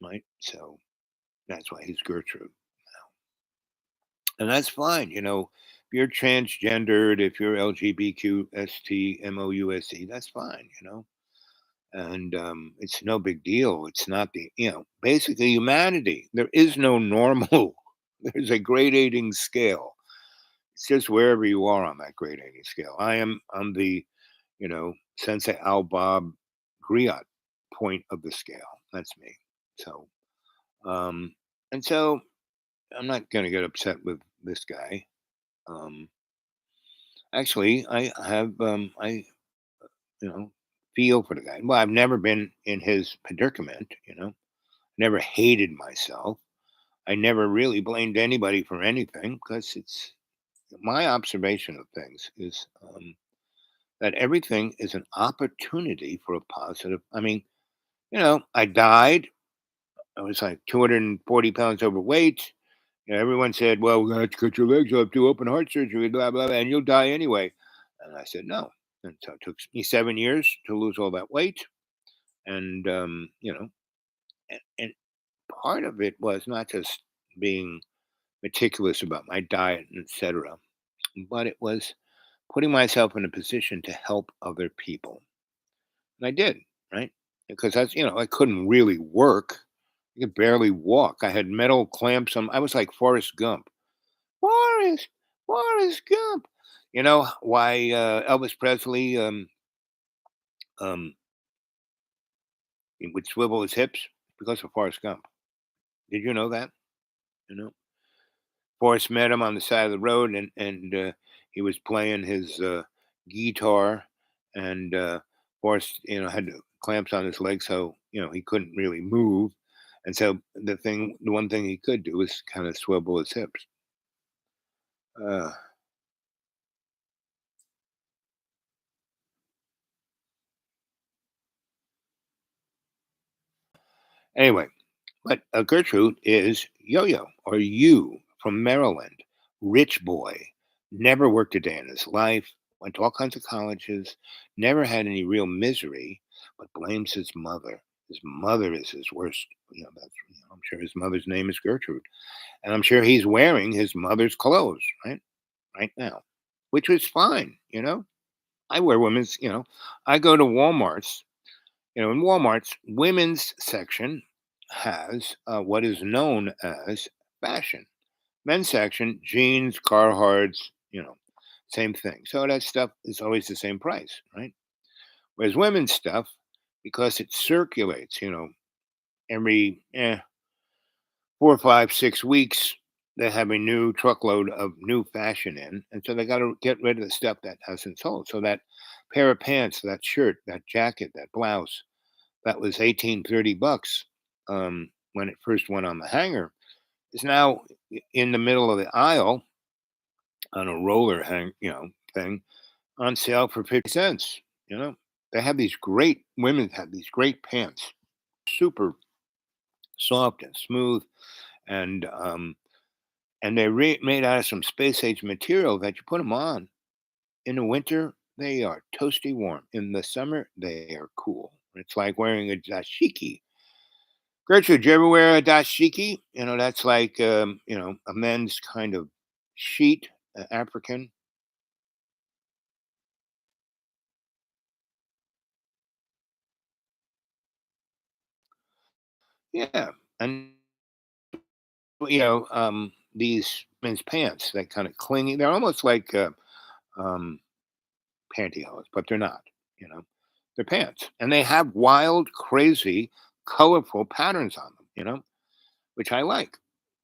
right? So that's why he's Gertrude. And that's fine. If you're transgendered, if you're LGBTQSTMOUSE, that's fine. And it's no big deal. It's not basically humanity. There is no normal. There's a gradating scale. It's just wherever you are on that gradating scale. I'm the, Sensei Al Bob Griot point of the scale. That's me. So, um, and so I'm not going to get upset with this guy. Um, Actually, I feel for the guy. Well, I've never been in his predicament. Never hated myself. I never really blamed anybody for anything because it's my observation of things is that everything is an opportunity for a positive. I mean, I died. I was like 240 pounds overweight. Everyone said, "Well, we're gonna have to cut your legs off, do open heart surgery, blah blah, blah, and you'll die anyway." And I said, "No." And so it took me 7 years to lose all that weight, and and part of it was not just being meticulous about my diet, etc., but it was putting myself in a position to help other people, and I did. right? Because I couldn't really work. I could barely walk. I had metal clamps on. I was like Forrest Gump. Forrest, Forrest Gump. You know why Elvis Presley um, he would swivel his hips? Because of Forrest Gump. Did you know that? You know, Forrest met him on the side of the road, and he was playing his guitar, and Forrest, had the clamps on his legs, so he couldn't really move, and so the one thing he could do was kind of swivel his hips. Uh, anyway, but Gertrude is Yo-Yo, or you, from Maryland, rich boy, never worked a day in his life, went to all kinds of colleges, never had any real misery, but blames his mother. His mother is his worst. I'm sure his mother's name is Gertrude, and I'm sure he's wearing his mother's clothes right now, which was fine. I wear women's. I go to Walmart's. In Walmart's women's section has what is known as fashion. Men's section, jeans, Carhartts, same thing. So that stuff is always the same price, right? Whereas women's stuff, because it circulates, every 4, 5, 6 weeks, they have a new truckload of new fashion in. And so they got to get rid of the stuff that hasn't sold. So that pair of pants, that shirt, that jacket, that blouse, that was 18, 30 bucks when it first went on the hanger, is now in the middle of the aisle on a roller thing on sale for 50 cents. You know, they have these great women have these great pants, super soft and smooth, and they're made out of some space age material that you put them on in the winter. They are toasty warm. In the summer, they are cool. It's like wearing a dashiki. Gertrude, did you ever wear a dashiki? That's like a men's kind of sheet, African. Yeah, and these men's pants that kind of clingy. They're almost like um, pantyhose, but they're not. You know, they're pants, and they have wild, crazy, colorful patterns on them. Which I like.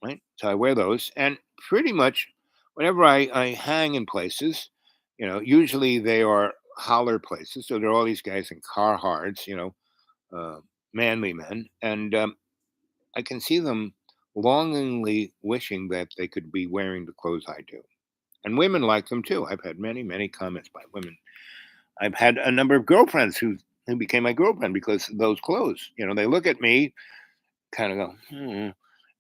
Right, so I wear those, and pretty much whenever I hang in places, usually they are holler places. So there are all these guys in Carhartts, uh, manly men, and I can see them longingly wishing that they could be wearing the clothes I do. And women like them too. I've had many, many comments by women. I've had a number of girlfriends who became my girlfriend because of those clothes. They look at me, kind of go,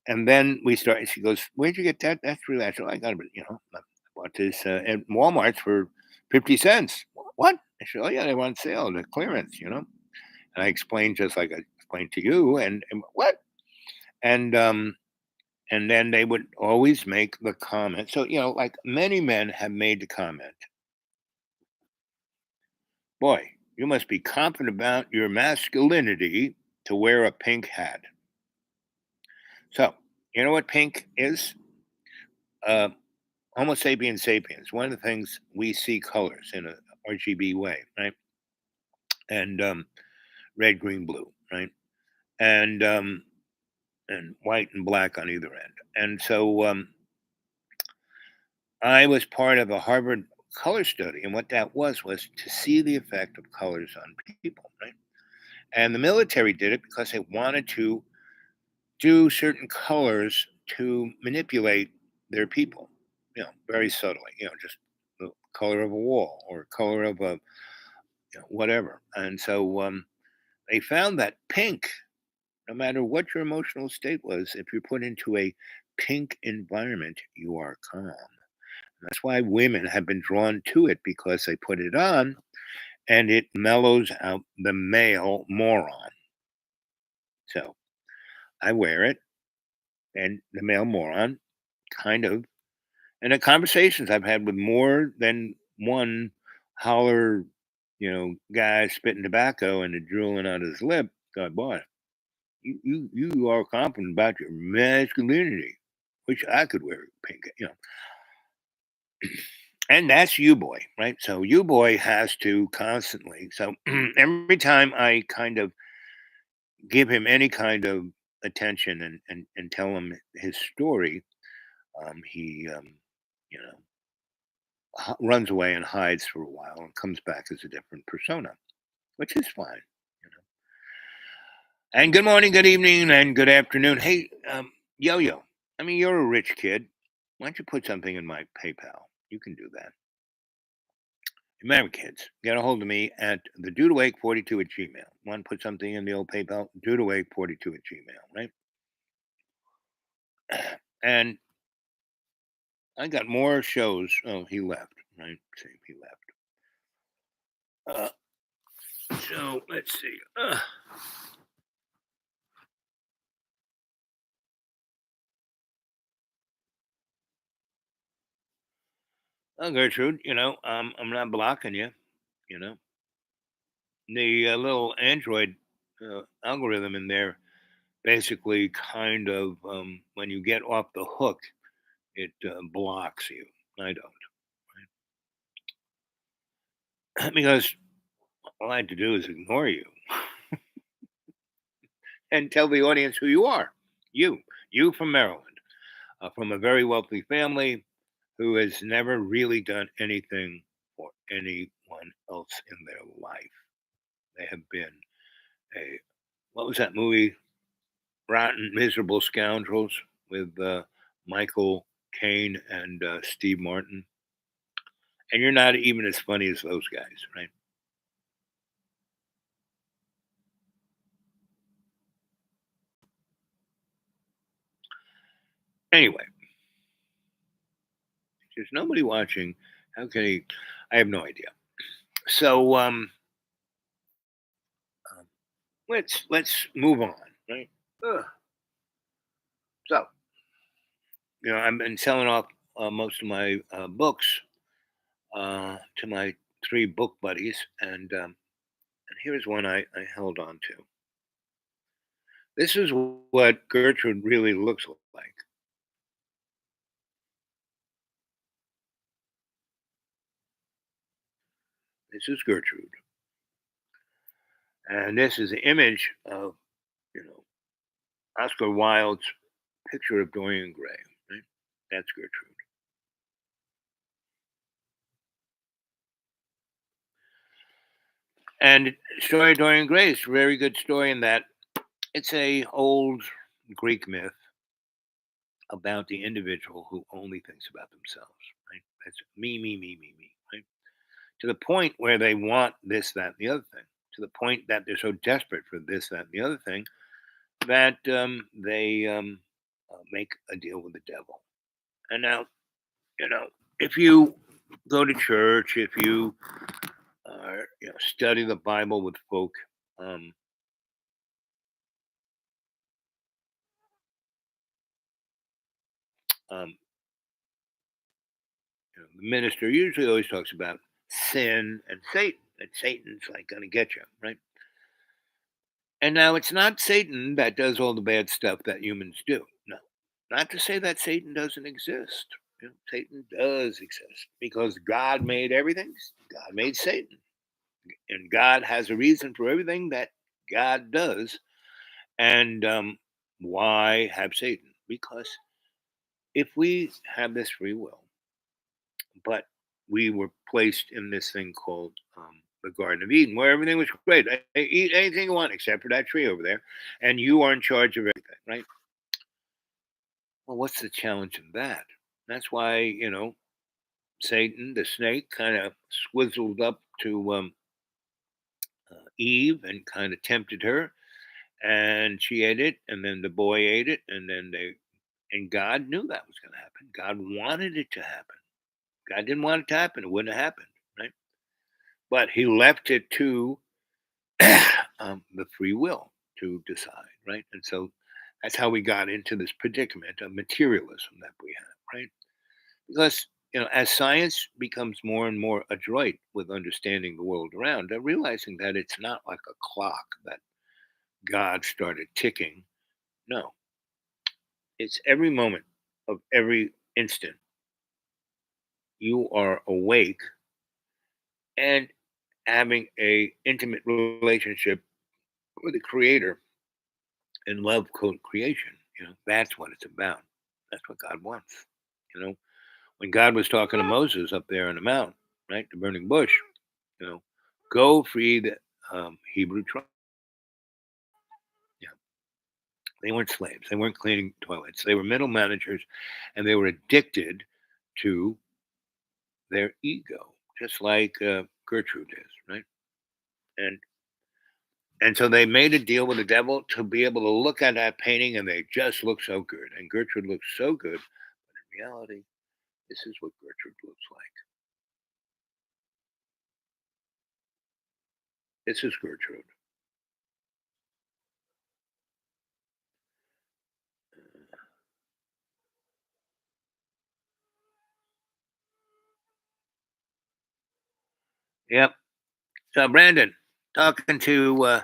and then we start. She goes, "Where'd you get that? That's really." I said, "I got it. I bought this at Walmart's for 50 cents." What? I said, "Oh yeah, they were on sale, the clearance." And I explained just like I explained to you, and what? And and then they would always make the comment. So like many men have made the comment, "Boy, you must be confident about your masculinity to wear a pink hat." So you know what pink is? Uh, Homo sapiens sapiens. One of the things we see colors in a RGB way, right? And red, green, blue, right? And white and black on either end. And so I was part of a Harvard color study, and what that was to see the effect of colors on people, right? And the military did it because they wanted to do certain colors to manipulate their people, very subtly, just the color of a wall or color of a whatever. And so they found that pink, no matter what your emotional state was, if you're put into a pink environment, you are calm. That's why women have been drawn to it because they put it on and it mellows out the male moron. So I wear it, and the male moron kind of, and the conversations I've had with more than one holler guy spitting tobacco and it drooling out his lip. God, boy, you are confident about your masculinity, which I could wear pink. And that's you boy, right? So you boy has to constantly. So every time I kind of give him any kind of attention and tell him his story, he you know runs away and hides for a while and comes back as a different persona, which is fine. You know. And good morning, good evening, and good afternoon. Hey, Yo Yo, I mean, you're a rich kid. Why don't you put something in my PayPal? You can do that. Remember, kids, get a hold of me at the dudeawake42 at Gmail. Want to put something in the old PayPal? Dudeawake42 at Gmail, right? And I got more shows. Oh, he left, right? See, he left. So let's see. Oh, Gertrude, I'm not blocking you. You know, the little Android algorithm in there basically kind of, when you get off the hook, it blocks you. I don't. Right? Because all I had to do is ignore you and tell the audience who you are. You from Maryland, from a very wealthy family who has never really done anything for anyone else in their life. They have been what was that movie? Rotten, Miserable Scoundrels with Michael Caine and Steve Martin. And you're not even as funny as those guys, right? Anyway, there's nobody watching. How can he? I have no idea. So let's move on, right? Ugh. So I've been selling off most of my books to my three book buddies, and here's one I held on to. This is what Gertrude really looks like. This is Gertrude, and this is an image of you know Oscar Wilde's picture of Dorian Gray. Right? That's Gertrude. And story of Dorian Gray is a very good story in that it's a old Greek myth about the individual who only thinks about themselves. Right? That's me. Right? To the point where they want this, that, and the other thing. To the point that they're so desperate for this, that, and the other thing that they make a deal with the devil. And now, if you go to church, if you study the Bible with folk, um, um, the minister usually always talks about sin and Satan. That Satan's like going to get you, right? And now it's not Satan that does all the bad stuff that humans do. No, not to say that Satan doesn't exist. Satan does exist because God made everything. God made Satan, and God has a reason for everything that God does. And why have Satan? Because if we have this free will, but we were placed in this thing called the Garden of Eden, where everything was great. Eat anything you want except for that tree over there, and you are in charge of everything, right? Well, what's the challenge in that? That's why Satan, the snake, kind of swizzled up to Eve and kind of tempted her, and she ate it, and then the boy ate it, and then and God knew that was going to happen. God wanted it to happen. God didn't want it to happen; it wouldn't have happened, right? But He left it to the free will to decide, right? And so that's how we got into this predicament of materialism that we have, right? Because as science becomes more and more adroit with understanding the world around, they're realizing that it's not like a clock that God started ticking. No, it's every moment of every instant you are awake and having a intimate relationship with the creator and love code creation. That's what it's about. That's what God wants. You know, when God was talking to Moses up there on the mount, right, the burning bush, you know, go free the Hebrew tribe. Yeah, they weren't slaves. They weren't cleaning toilets. They were middle managers, and they were addicted to their ego, just like Gertrude is, right? And and so they made a deal with the devil to be able to look at that painting, and they just look so good. And Gertrude looks so good, but in reality, this is what Gertrude looks like. This is Gertrude. Yep. So Brandon, talking to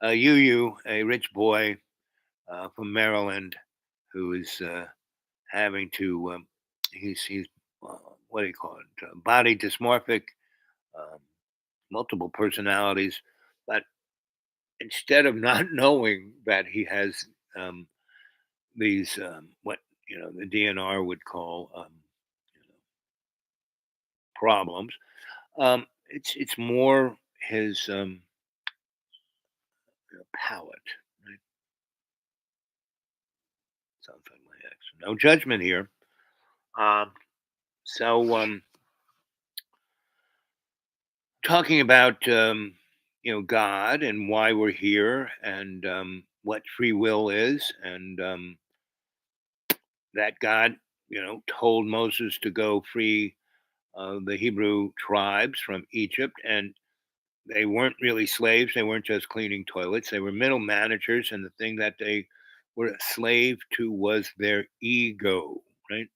Yu, a rich boy from Maryland, who is having to. He's what do you call it? Body dysmorphic, um, multiple personalities, but instead of not knowing that he has um, these what the DNR would call you know, problems, it's more his palate. Right? Sounds like my ex. No judgment here. Um, so talking about God and why we're here and what free will is, and that God told Moses to go free the Hebrew tribes from Egypt, and they weren't really slaves. They weren't just cleaning toilets. They were middle managers, and the thing that they were a slave to was their ego, right?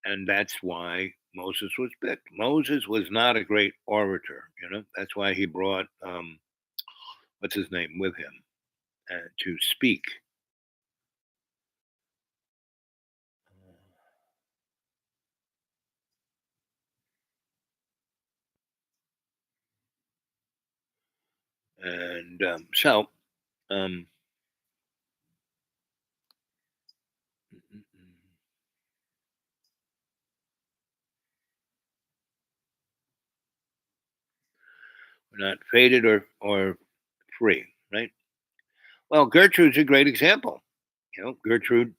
And that's why Moses was picked. Moses was not a great orator. That's why he brought what's his name with him to speak. And so um, we're not fated or free, right? Well, Gertrude's a great example. Gertrude,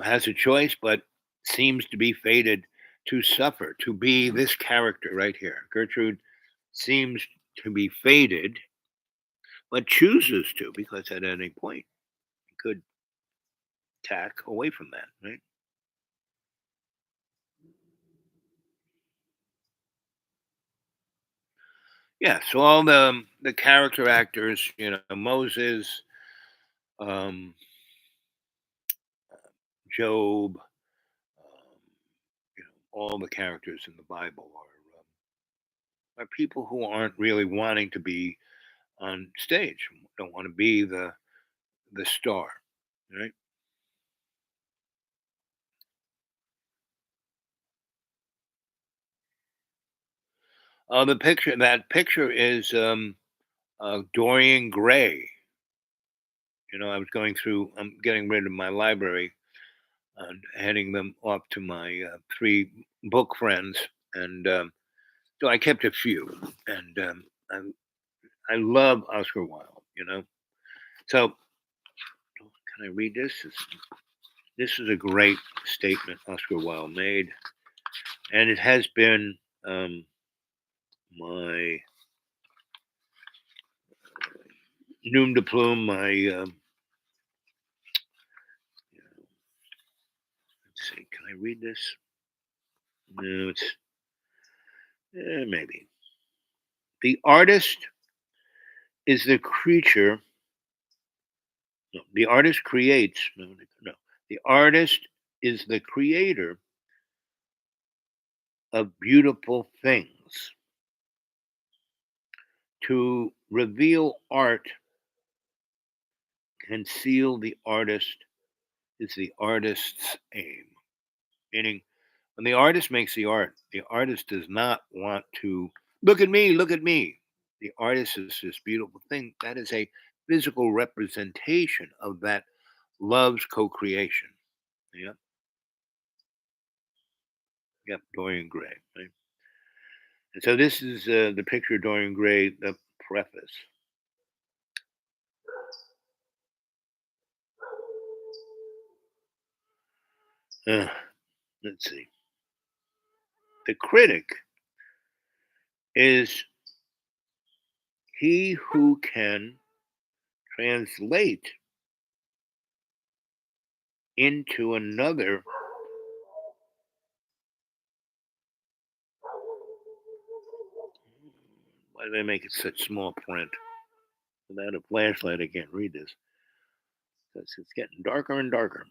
has a choice, but seems to be fated to suffer, to be this character right here. Gertrude seems to be fated, but chooses to, because at any point he could tack away from that, right? Yeah. So all the character actors, Moses, um, Job, all the characters in the Bible are people who aren't really wanting to be on stage, don't want to be the star, right? That picture is Dorian Gray. I was going through. I'm getting rid of my library and heading them off to my three book friends, and so I kept a few. And I love Oscar Wilde. So can I read this? This is a great statement Oscar Wilde made, and it has been my nom de plume. My let's see. Can I read this? No, it's maybe. The artist is the creature. No, the artist creates. No, no. The artist is the creator of beautiful things. To reveal art, conceal the artist is the artist's aim. Meaning, when the artist makes the artist does not want to look at me, look at me. The artist is this beautiful thing. That is a physical representation of that love's co-creation. Yep, yep, Dorian Gray. Right? And so this is the picture of Dorian Gray, the preface. Uh, let's see. The critic is he who can translate into another why do they make it such small print? Without a flashlight, I can't read this because it's getting darker and darker.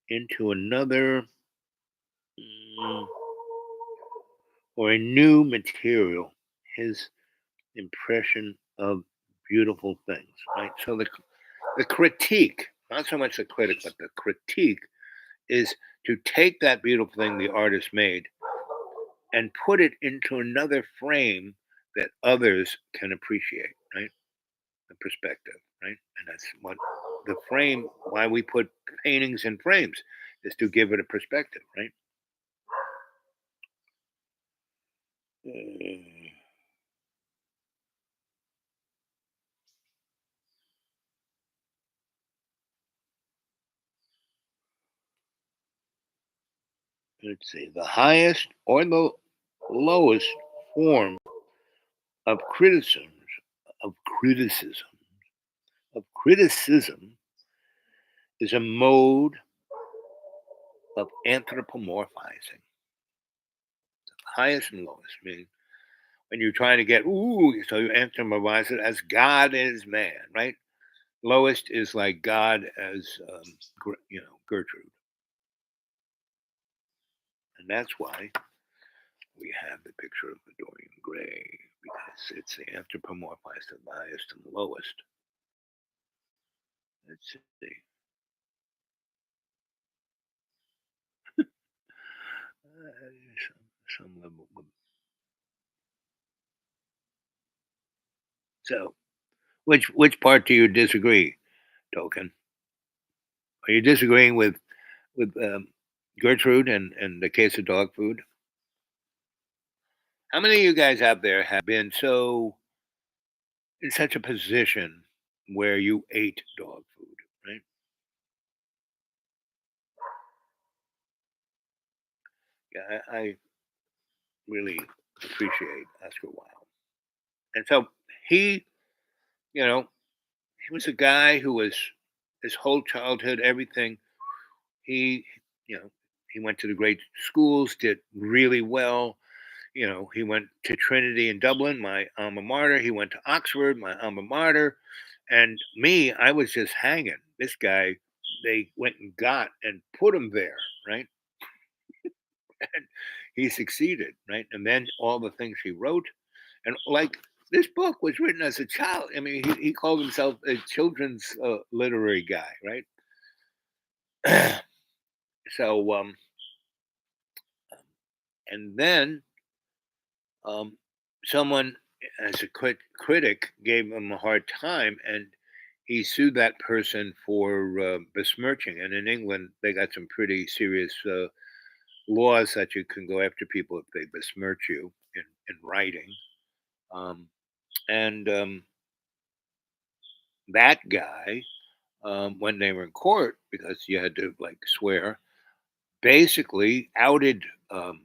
Into another mm, or a new material, his impression of beautiful things, right? So the critique, not so much the critic, but the critique is to take that beautiful thing the artist made and put it into another frame that others can appreciate, right? The perspective, right? And that's what the frame, why we put paintings in frames is to give it a perspective, right? Uh, let's see, the highest or the lowest form of of criticism, criticism is a mode of anthropomorphizing. Highest and lowest, meaning when you're trying to get so you anthropomorphize it as God is man, right? Lowest is like God as Gertrude, and that's why we have the picture of the Dorian Gray because it's the anthropomorphized of the highest and the lowest. Let's see. Some level. So, which part do you disagree, Token? Are you disagreeing with Gertrude and the case of dog food? How many of you guys out there have been so in such a position where you ate dog food, right? Yeah, I really appreciate Oscar Wilde, and so he, you know, he was a guy who was his whole childhood, everything. He, you know, he went to the great schools, did really well. He went to Trinity in Dublin, my alma mater. He went to Oxford, my alma mater. And me, I was just hanging. This guy, they went and got and put him there, right? And he succeeded, right? And then all the things he wrote, and like this book was written as a child. I mean, he called himself a children's literary guy, right? So, and then um, someone as a critic gave him a hard time, and he sued that person for besmirching. And in England, they got some pretty serious laws that you can go after people if they besmirch you in writing. Um, and that guy, when they were in court, because you had to like swear, basically outed you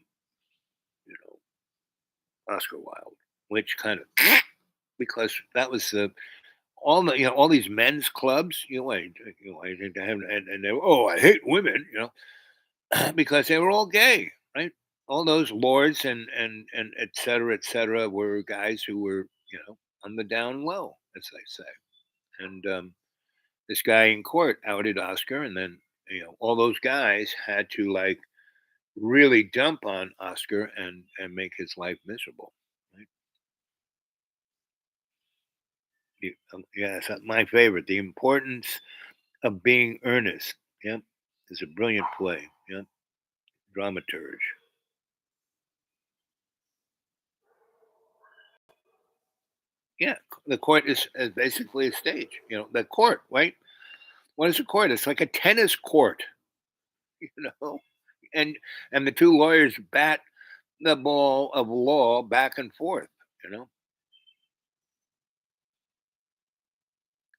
Oscar Wilde, which kind of because that was the all these men's clubs, and they were, oh, I hate women, because they were all gay, right? All those lords and et cetera, were guys who were, on the down low, as they say. And this guy in court outed Oscar, and then all those guys had to like really dump on Oscar and make his life miserable. Right? Yeah, it's my favorite. The Importance of Being Earnest. Yep, it's a brilliant play. Yep, dramaturge. Yeah, the court is basically a stage. The court, right? What is a court? It's like a tennis court, you know, and and the two lawyers bat the ball of law back and forth. You know,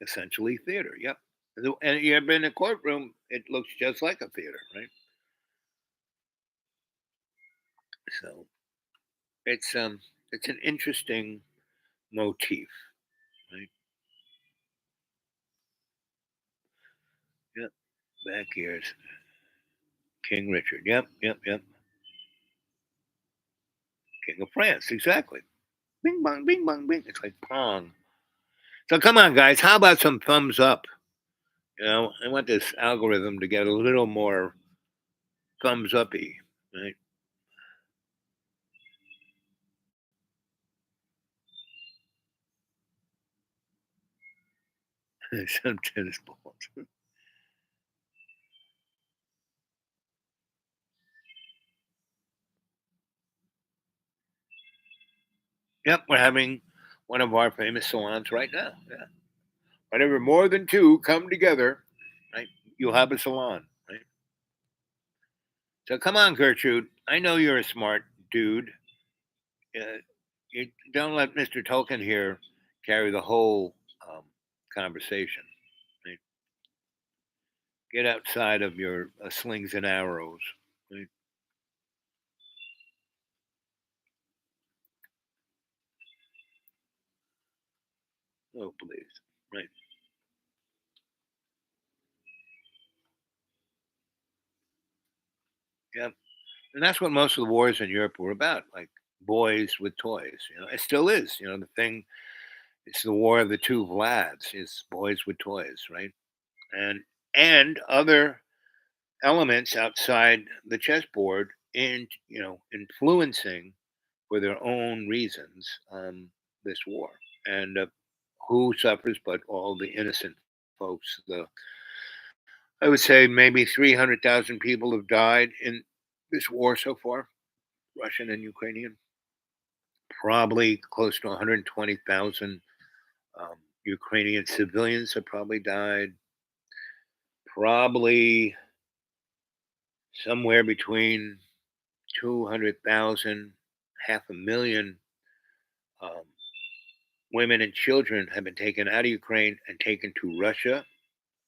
essentially theater. Yep. And you ever in a courtroom? It looks just like a theater, right? So it's an interesting motif, right? Yep. Back here's King Richard. Yep, yep, yep. King of France. Exactly. Bing bong, bing bong, bing. It's like pong. So come on, guys. How about some thumbs up? I want this algorithm to get a little more thumbs uppy, right? Some tennis balls. Yep, we're having one of our famous salons right now. Yeah. Whenever more than two come together, right, you'll have a salon, right? So come on, Gertrude. I know you're a smart dude. Uh, you don't let Mr. Tolkien here carry the whole um, conversation. Right? Get outside of your slings and arrows. Right? Oh, please. Right. Yeah. And that's what most of the wars in Europe were about, like boys with toys. It still is. The thing. It's the war of the two Vlads. It's boys with toys, right? And other elements outside the chessboard in influencing for their own reasons this war. And who suffers but all the innocent folks? I would say maybe 300,000 people have died in this war so far, Russian and Ukrainian. Probably close to 120,000 Ukrainian civilians have probably died. Probably somewhere between 200,000, half a million um, women and children have been taken out of Ukraine and taken to Russia.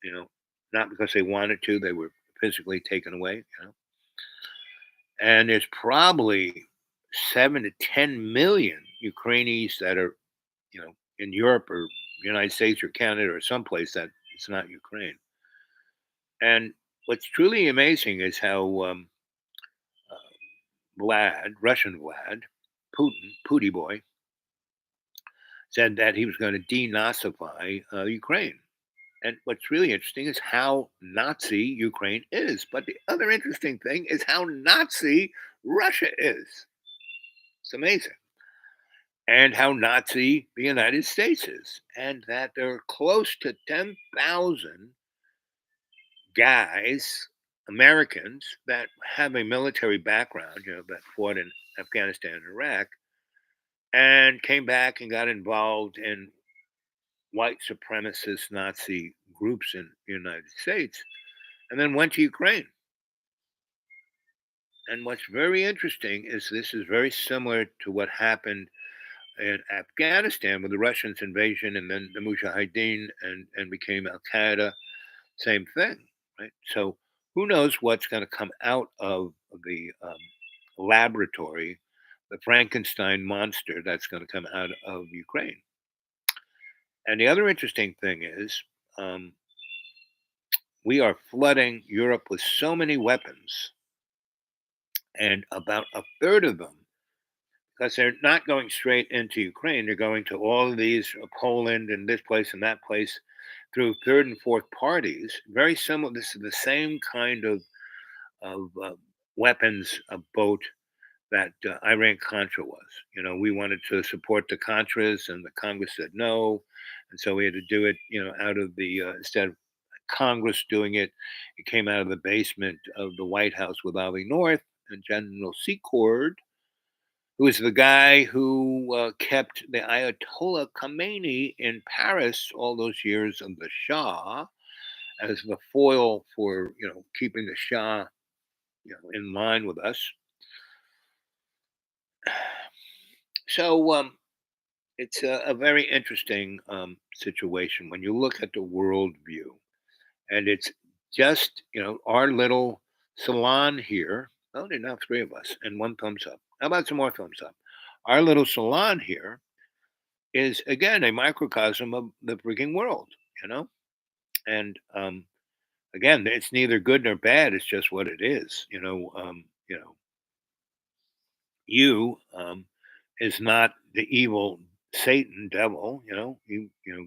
You know, not because they wanted to; they were physically taken away. And there's probably 7 to 10 million Ukrainians that are, in Europe or United States or Canada or someplace that it's not Ukraine. And what's truly amazing is how Russian Vlad, Pooty Boy, said that he was going to denazify Ukraine. And what's really interesting is how Nazi Ukraine is. But the other interesting thing is how Nazi Russia is. It's amazing. And how Nazi the United States is. And that there are close to 10,000 guys, Americans, that have a military background, that fought in Afghanistan and Iraq, and came back and got involved in white supremacist Nazi groups in the United States, and then went to Ukraine. And what's very interesting is this is very similar to what happened in Afghanistan with the Russians' invasion and then the Mujahideen and became Al Qaeda. Same thing, right? So who knows what's going to come out of the laboratory, the Frankenstein monster that's going to come out of Ukraine. And the other interesting thing is um, we are flooding Europe with so many weapons, and about a third of them, because they're not going straight into Ukraine, they're going to all of these Poland and this place and that place. through third and fourth parties. Very similar. This is the same kind of weapons boat that Iran Contra was. We wanted to support the Contras, and the Congress said no, and so we had to do it. Out of the instead of Congress doing it, it came out of the basement of the White House with Ollie North and General Secord, who was the guy who kept the Ayatollah Khomeini in Paris all those years of the Shah as the foil for keeping the Shah in line with us. So it's a very interesting situation when you look at the world view, and it's just our little salon here. Oh, there are now three of us, and one thumbs up. How about some more thumbs up? Our little salon here is again a microcosm of the freaking world, you know. And again, it's neither good nor bad. It's just what it is, You is not the evil Satan devil,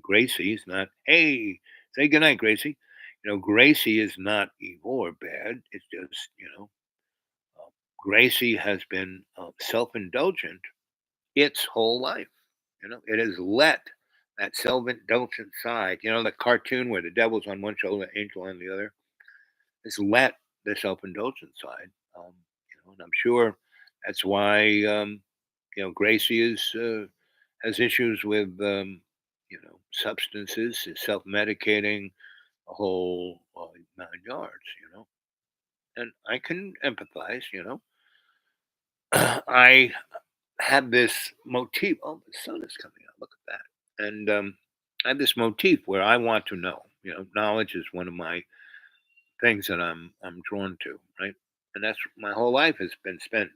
Gracie is not. Hey, say goodnight, Gracie. Gracie is not evil or bad. It's just Gracie has been self-indulgent its whole life. It has let that self-indulgent side, the cartoon where the devil's on one shoulder, angel on the other, has let the self-indulgent side. And I'm sure that's why Gracie has issues with substances, is self-medicating, a whole 9 yards. And I can empathize. I had this motif. Oh, the sun is coming out. Look at that. And I have this motif where I want to know. Knowledge is one of my things that I'm drawn to, right? And that's my whole life has been spent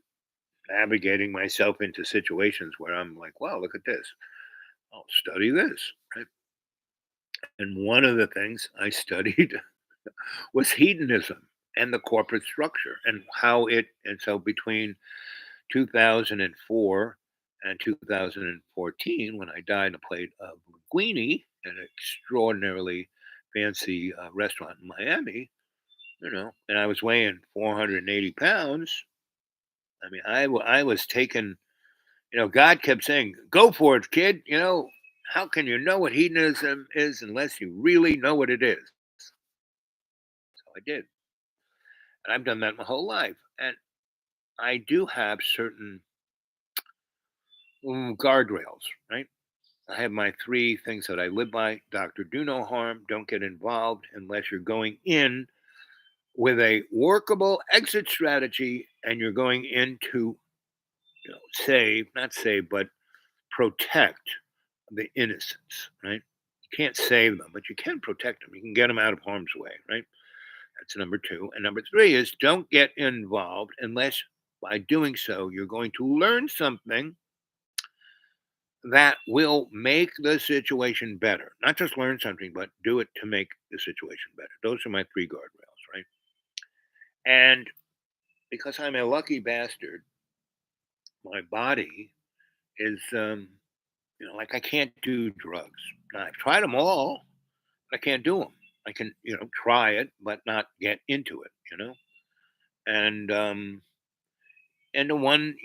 navigating myself into situations where I'm like, wow, look at this. I'll study this, right? And one of the things I studied was hedonism and the corporate structure and how and so between 2004 and 2014, when I dined a plate of linguine at an extraordinarily fancy restaurant in Miami, and I was weighing 480 pounds. I mean, I was taken, God kept saying, go for it, kid. How can you know what hedonism is unless you really know what it is? So I did. And I've done that my whole life. And I do have certain guardrails, right? I have my three things that I live by. Doctor, do no harm. Don't get involved unless you're going in with a workable exit strategy and you're going in to save, not save, but protect the innocents, right? You can't save them, but you can protect them. You can get them out of harm's way, right? That's number two. And number three is don't get involved unless by doing so you're going to learn something that will make the situation better. Not just learn something, but do it to make the situation better. Those are my three guardrails, right? And because I'm a lucky bastard, my body is, like I can't do drugs. Now, I've tried them all, but I can't do them. I can, try it, but not get into it. And the one,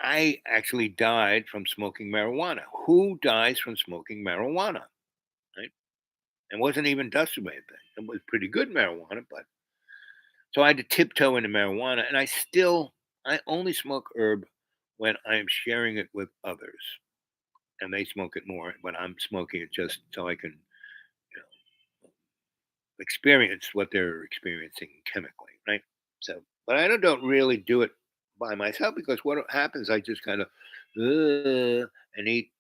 I actually died from smoking marijuana. Who dies from smoking marijuana? Right? It wasn't even dusted by anything. It was pretty good marijuana, but so I had to tiptoe into marijuana, and I only smoke herb when I'm sharing it with others, and they smoke it more, but I'm smoking it just so I can you know, experience what they're experiencing chemically, right? So, but I don't really do it by myself because what happens, I just kind of and eat,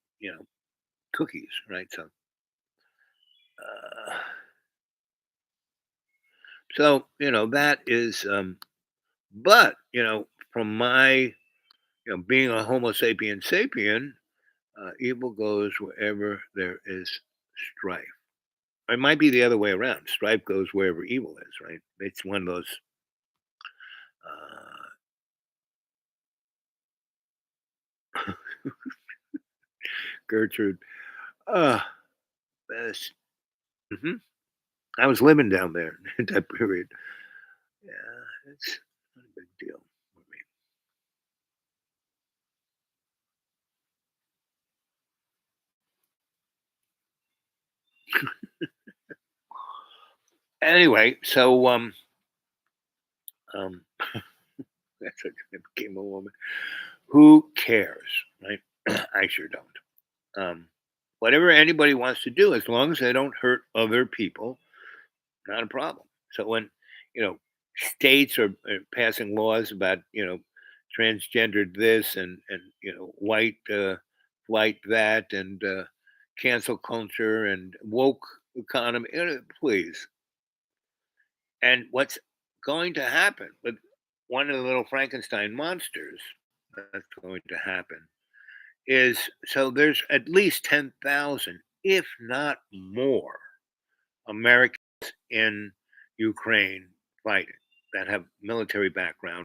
cookies, right? Uh, that is, but from my, being a Homo sapien sapien, evil goes wherever there is strife. It might be the other way around. Strife goes wherever evil is, right? It's one of those. Gertrude, ah, this Hmm. I was living down there in that period. Yeah, it's not a big deal for me. Anyway, so um, that's what I became a woman. Who cares, right? I sure don't. Whatever anybody wants to do, as long as they don't hurt other people, not a problem. So when you know states are passing laws about transgendered this and white flight that and cancel culture and woke economy, please. And what's going to happen with one of the little Frankenstein monsters that's going to happen is so there's at least 10,000, if not more, Americans in Ukraine fighting that have military background,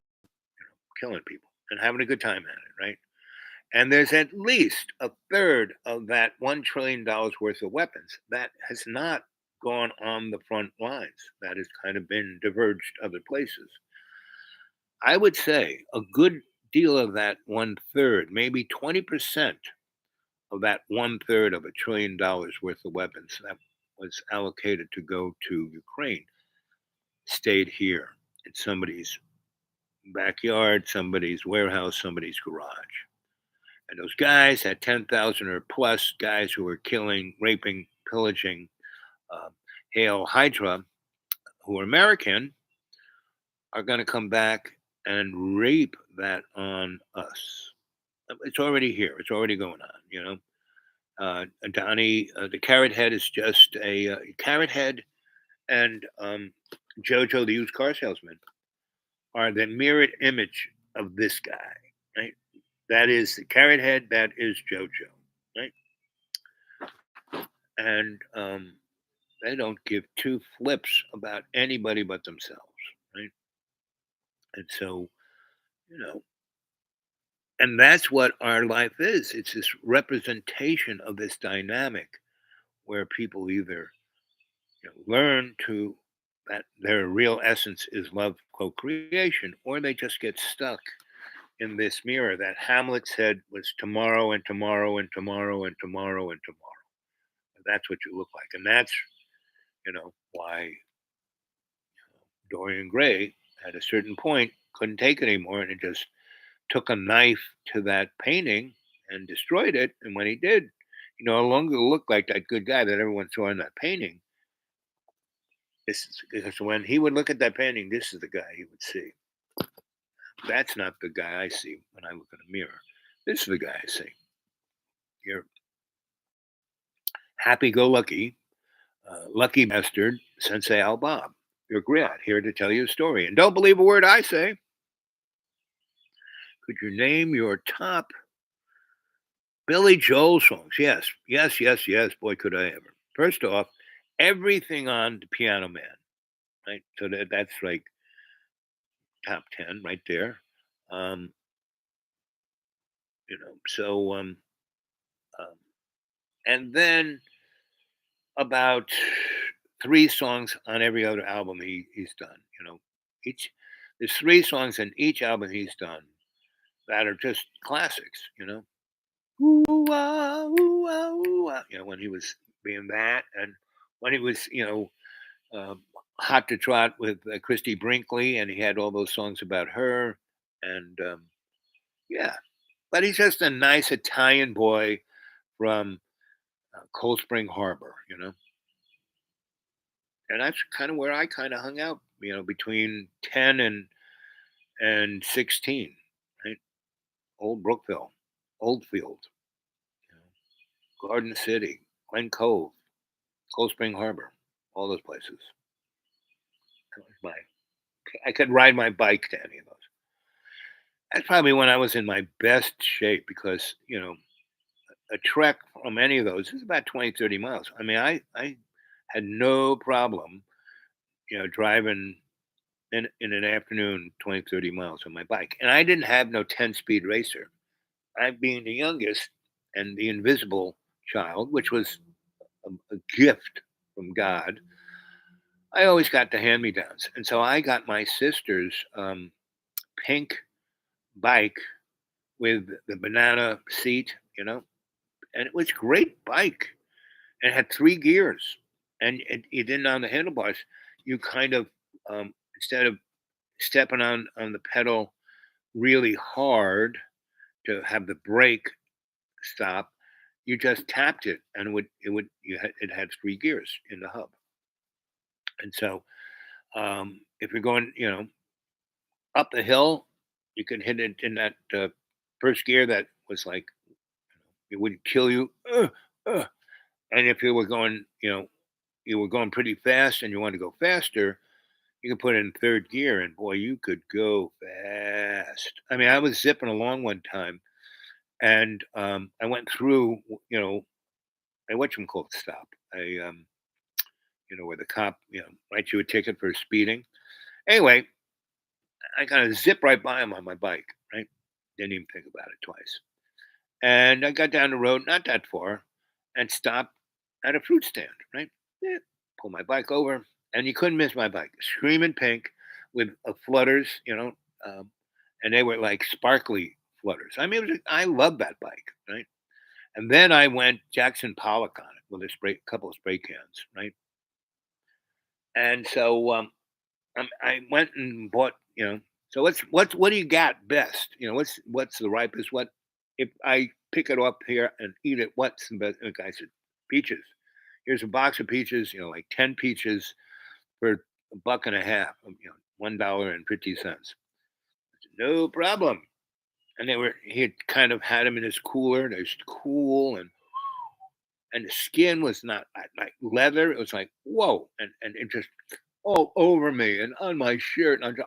killing people and having a good time at it, right? And there's at least a third of that $1 trillion worth of weapons that has not gone on the front lines. That has kind of been diverged other places. I would say a good deal of that one third, maybe 20% of that one third of $1 trillion worth of weapons that was allocated to go to Ukraine stayed here in somebody's backyard, somebody's warehouse, somebody's garage. And those guys, that 10,000 or plus guys who were killing, raping, pillaging uh, Hail Hydra, who are American, are going to come back and rape that on us. It's already here. It's already going on. Donnie, the Carrot Head is just a Carrot Head, and Jojo, the used car salesman, are the mirrored image of this guy, right? That is the Carrot Head. That is Jojo, right? And they don't give two flips about anybody but themselves, right? And so, you know, and that's what our life is. It's this representation of this dynamic where people either learn to that their real essence is love co-creation, or they just get stuck in this mirror that Hamlet said was tomorrow and tomorrow and tomorrow and tomorrow and tomorrow. And that's what you look like, and that's why Dorian Gray at a certain point couldn't take it anymore, and it just took a knife to that painting and destroyed it. And when he did, no longer looked like that good guy that everyone saw in that painting. This is because when he would look at that painting, this is the guy he would see. That's not the guy I see when I look in a mirror. This is the guy I see. You're happy-go-lucky, lucky bastard, Sensei Al Bob. You're Griot, here to tell you a story. And don't believe a word I say. Could you name your top Billy Joel songs? Yes, yes, yes, yes. Boy, could I ever. First off, everything on the Piano Man, right? So that's like top 10 right there. Um, so um, and then about three songs on every other album he's done. Each there's three songs in each album he's done that are just classics. Ooh, ah, ooh, ah, ooh, ah, when he was being that, and when he was um, hot to trot with Christy Brinkley, and he had all those songs about her, and yeah, but he's just a nice Italian boy from Cold Spring Harbor, and that's kind of where I kind of hung out, between 10 and 16, right? Old Brookville, Oldfield, Garden City, Glen Cove, Cold Spring Harbor, all those places. That was I could ride my bike to any of those. That's probably when I was in my best shape because, a trek from any of those is about 20, 30 miles. I mean, I had no problem, driving in an afternoon 20, 30 miles on my bike. And I didn't have no 10-speed racer. I being the youngest and the invisible child, which was a gift. from God, I always got the hand-me-downs. And so I got my sister's pink bike with the banana seat, and it was a great bike. And it had 3 gears, and it didn't on the handlebars. You kind of, instead of stepping on the pedal really hard to have the brake stop, you just tapped it, and it had 3 gears in the hub. And so, if you're going, up the hill, you can hit it in that, first gear that was like, it wouldn't kill you, uh, and if you were going pretty fast and you want to go faster, you can put it in 3rd gear, and boy, you could go fast. I mean, I was zipping along one time, and, I went through, a whatchamacallit stop, where the cop, writes you a ticket for speeding. Anyway, I kinda zipped right by him on my bike, right? Didn't even think about it twice. And I got down the road, not that far, and stopped at a fruit stand, right? Yeah, pull my bike over, and you couldn't miss my bike. Screaming pink with flutters, and they were like sparkly flutters. I mean, I love that bike, right? And then I went Jackson Pollock on it with a couple of spray cans, right? And so I went and bought, So what do you got best? What's the ripest? What if I pick it up here and eat it? What's the best? And the guy said, peaches. Here's a box of peaches. Like 10 peaches for a buck and a half. $1.50. No problem. And he had kind of had them in his cooler. They was cool, and the skin was not like leather. It was like whoa, and it just all over me and on my shirt. And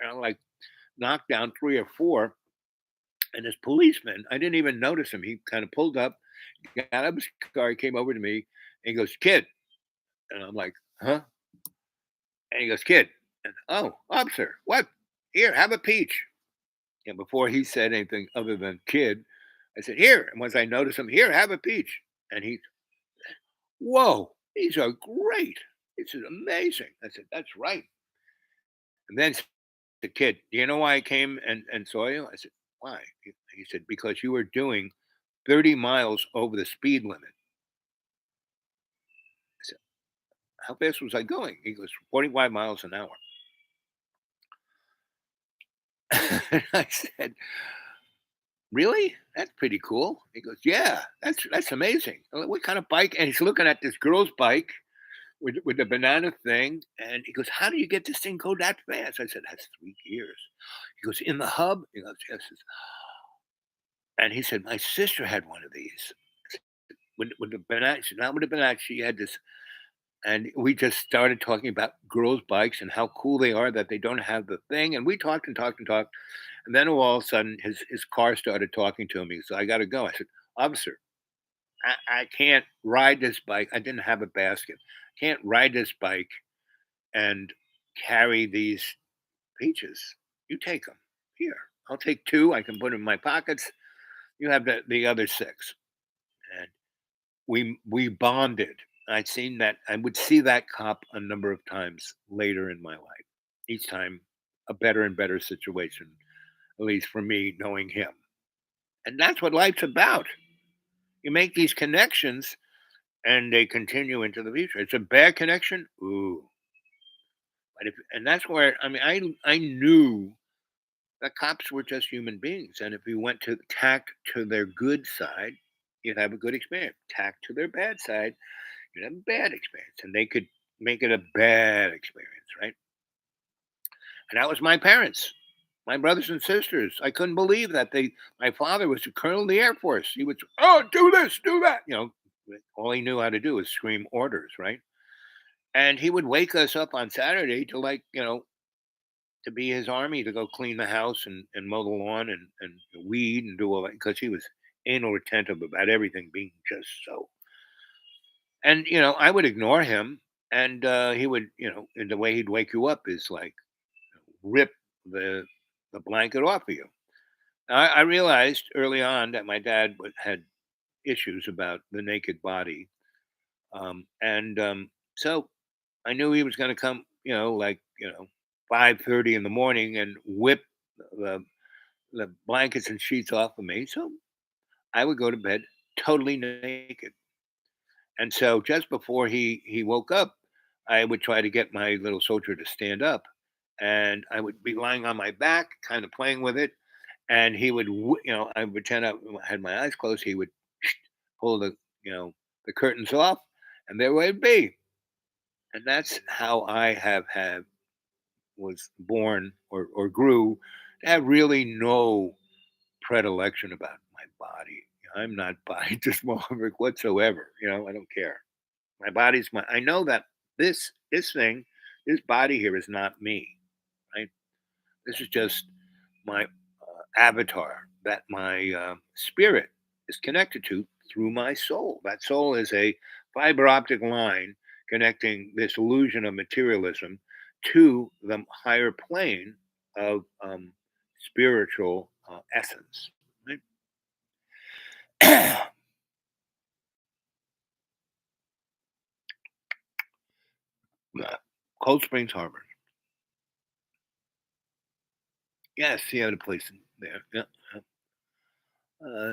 I'm like knocked down 3 or 4. And this policeman, I didn't even notice him. He kind of pulled up, got out of his car, he came over to me, and he goes, "Kid," and I'm like, "Huh?" And he goes, "Kid," and oh, officer, what? Here, have a peach. And before he said anything other than "kid," I said, "Here." And once I noticed him, "Here, have a peach," and he, "Whoa, these are great. This is amazing." I said, "That's right." And then the kid, "Do you know why I came and saw you?" I said, "Why?" He said, "Because you were doing 30 miles over the speed limit." I said, "How fast was I going?" He goes, 45 miles an hour. And I said, "Really? That's pretty cool." He goes, "Yeah, that's amazing. What kind of bike?" And he's looking at this girl's bike with the banana thing, and he goes, "How do you get this thing go that fast?" I said, "That's 3 gears." He goes, "In the hub?" He goes, "Yes." And he said, "My sister had one of these." With the banana, not with the banana, she had this, and we just started talking about girls' bikes and how cool they are that they don't have the thing. And we talked and talked and talked. And then all of a sudden, his car started talking to him. He said, "I got to go." I said, "Officer, I can't ride this bike. I didn't have a basket. Can't ride this bike and carry these peaches. You take them. Here, I'll take 2. I can put them in my pockets. You have the other 6." And we bonded. I would see that cop a number of times later in my life. Each time a better and better situation, at least for me, knowing him. And that's what life's about. You make these connections and they continue into the future. It's a bad connection. Ooh. And that's where I knew that cops were just human beings. And if you went to tack to their good side, you'd have a good experience. Tack to their bad side, you'd have a bad experience. And they could make it a bad experience, right? And that was my parents, my brothers and sisters. I couldn't believe that my father was a colonel in the Air Force. He would, "Oh, do this, do that." All he knew how to do was scream orders, right? And he would wake us up on Saturday to to be his army, to go clean the house and mow the lawn and weed and do all that because he was anal retentive about everything being just so. And I would ignore him, and he would, and the way he'd wake you up is like rip the the blanket off of you. I realized early on that my dad had issues about the naked body, So I knew he was going to come, 5:30 in the morning and whip the the blankets and sheets off of me. So I would go to bed totally naked. And so just before he woke up, I would try to get my little soldier to stand up, and I would be lying on my back, kind of playing with it, and he would, I would pretend I had my eyes closed. He would pull you know, the curtains off, and there would be, and that's how I have had was born or grew to have really no predilection about my body. I'm not body dysmorphic whatsoever. I don't care. My body's my. I know that this thing, this body here is not me. Right. This is just my avatar that my spirit is connected to through my soul. That soul is a fiber optic line connecting this illusion of materialism to the higher plane of spiritual essence. Right? Cold Springs Harbor. Yes, she had a place in there. Yeah.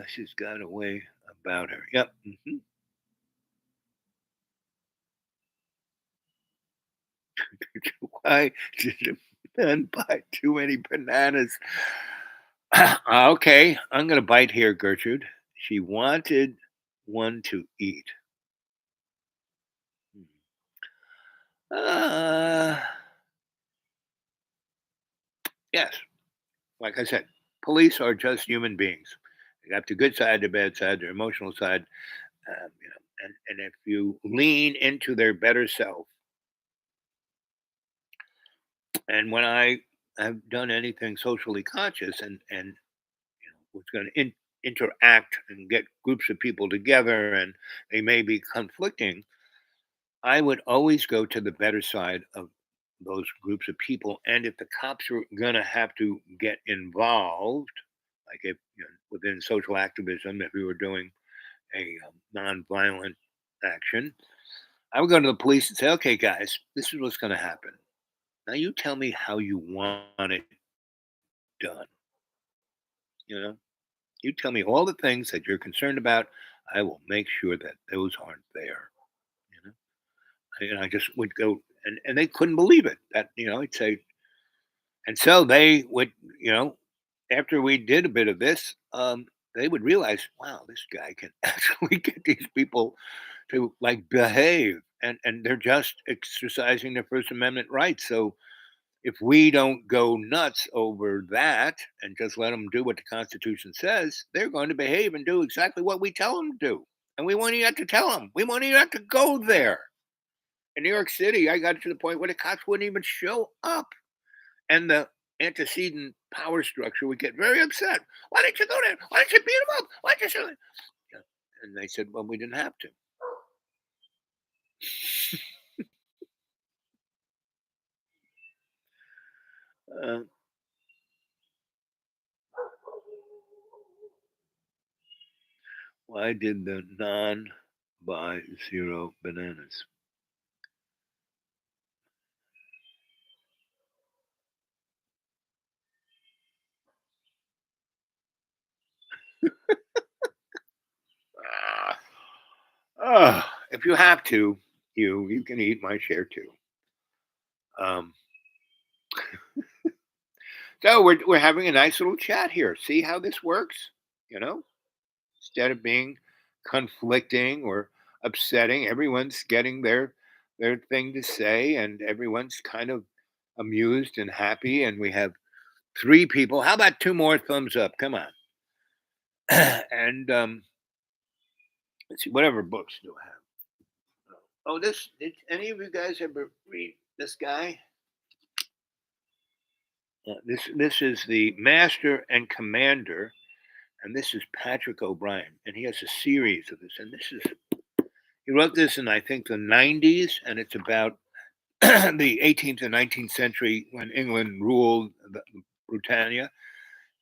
She's got a way about her. Yep. Why did the man buy too many bananas? Okay, I'm going to bite here, Gertrude. She wanted one to eat. Uh, yes, like I said, police are just human beings. They got the good side, the bad side, their emotional side. And if you lean into their better self, and when I have done anything socially conscious and was going to interact and get groups of people together, and they may be conflicting, I would always go to the better side of those groups of people. And if the cops are going to have to get involved, like if within social activism, if we were doing a nonviolent action, I would go to the police and say, "Okay, guys, this is what's going to happen. Now you tell me how you want it done. You know, you tell me all the things that you're concerned about. I will make sure that those aren't there." You I just would go, and they couldn't believe it. That I'd say, and so they would, after we did a bit of this, they would realize, wow, this guy can actually get these people to like behave, and they're just exercising their First Amendment rights. So if we don't go nuts over that and just let them do what the Constitution says, they're going to behave and do exactly what we tell them to do. And we won't even have to tell them. We won't even have to go there. In New York City, I got to the point where the cops wouldn't even show up. And the antecedent power structure would get very upset. Why didn't you go there? Why didn't you beat them up? Why didn't you? Yeah. And they said, well, we didn't have to. Uh, why did the non buy zero bananas? Uh, if you have to, you can eat my share too. Um, so we're having a nice little chat here. See how this works? You know, instead of being conflicting or upsetting, everyone's getting their thing to say, and everyone's kind of amused and happy. And we have three people. How about two more thumbs up? Come on. And let's see, whatever books do I have? Oh, this did any of you guys ever read this guy? This is the Master and Commander, and this is Patrick O'Brien, and he has a series of this. And this is he wrote this in I think the 90s, and it's about the 18th and 19th century when England ruled Britannia,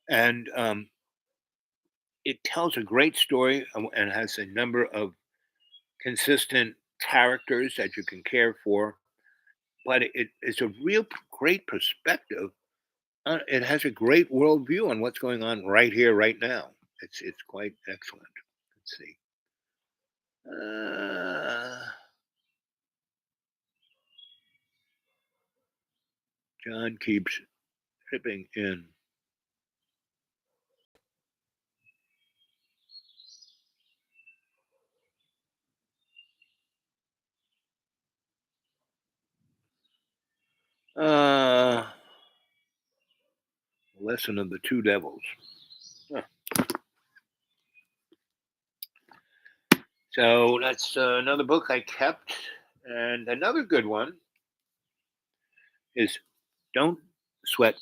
and it tells a great story and has a number of consistent characters that you can care for, but it's a real great perspective. It has a great worldview on what's going on right here, right now. It's quite excellent. Let's see. John keeps tripping in. Lesson of the Two Devils. Huh. So that's another book I kept. And another good one is Don't Sweat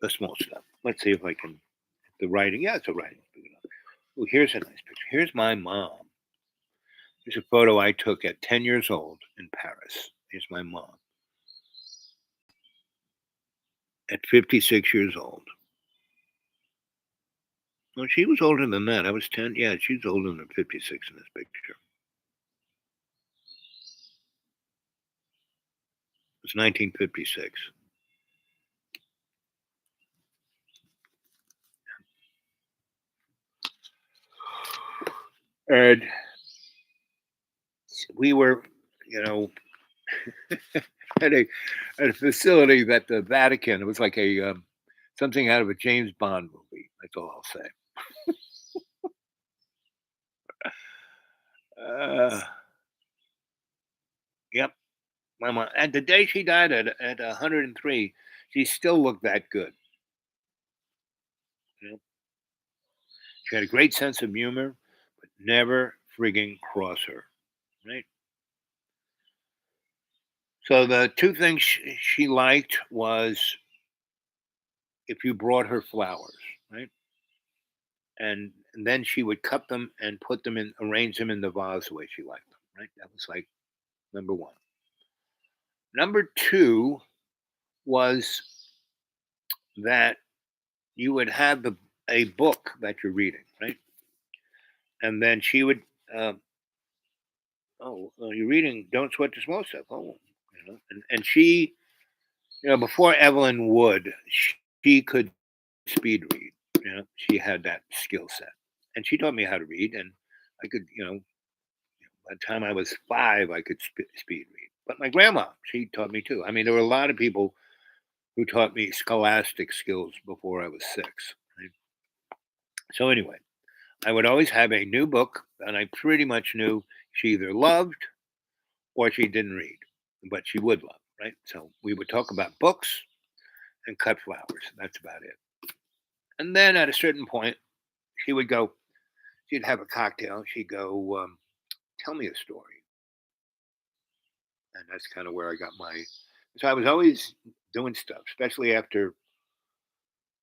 the Small Stuff. Let's see if I can. The writing. Yeah, it's a writing. Oh, here's a nice picture. Here's my mom. Here's a photo I took at 10 years old in Paris. Here's my mom at 56 years old. Well, she was older than that. I was 10. Yeah, she's older than 56 in this picture. It was 1956. And we were, at a facility that the Vatican, it was like a something out of a James Bond movie. That's all I'll say. Yep. My mom. And the day she died at 103, she still looked that good. You know? She had a great sense of humor, but never frigging cross her. Right. So the two things she liked was if you brought her flowers, right? And then she would cut them and put them in, arrange them in the vase the way she liked them, right? That was like number one. Number two was that you would have a book that you're reading, right? And then she would, uh, you're reading Don't Sweat the Small Stuff. Oh, and she, before Evelyn Wood, she could speed read. She had that skill set, and she taught me how to read, and I could, by the time I was 5, I could speed read. But my grandma, she taught me too. I mean, there were a lot of people who taught me scholastic skills before I was 6. Right? So anyway, I would always have a new book, and I pretty much knew she either loved or she didn't read, but she would love. Right? So we would talk about books and cut flowers. That's about it. And then at a certain point, she would go. She'd have a cocktail. She'd go, "Tell me a story," and that's kind of where I got my. So I was always doing stuff, especially after.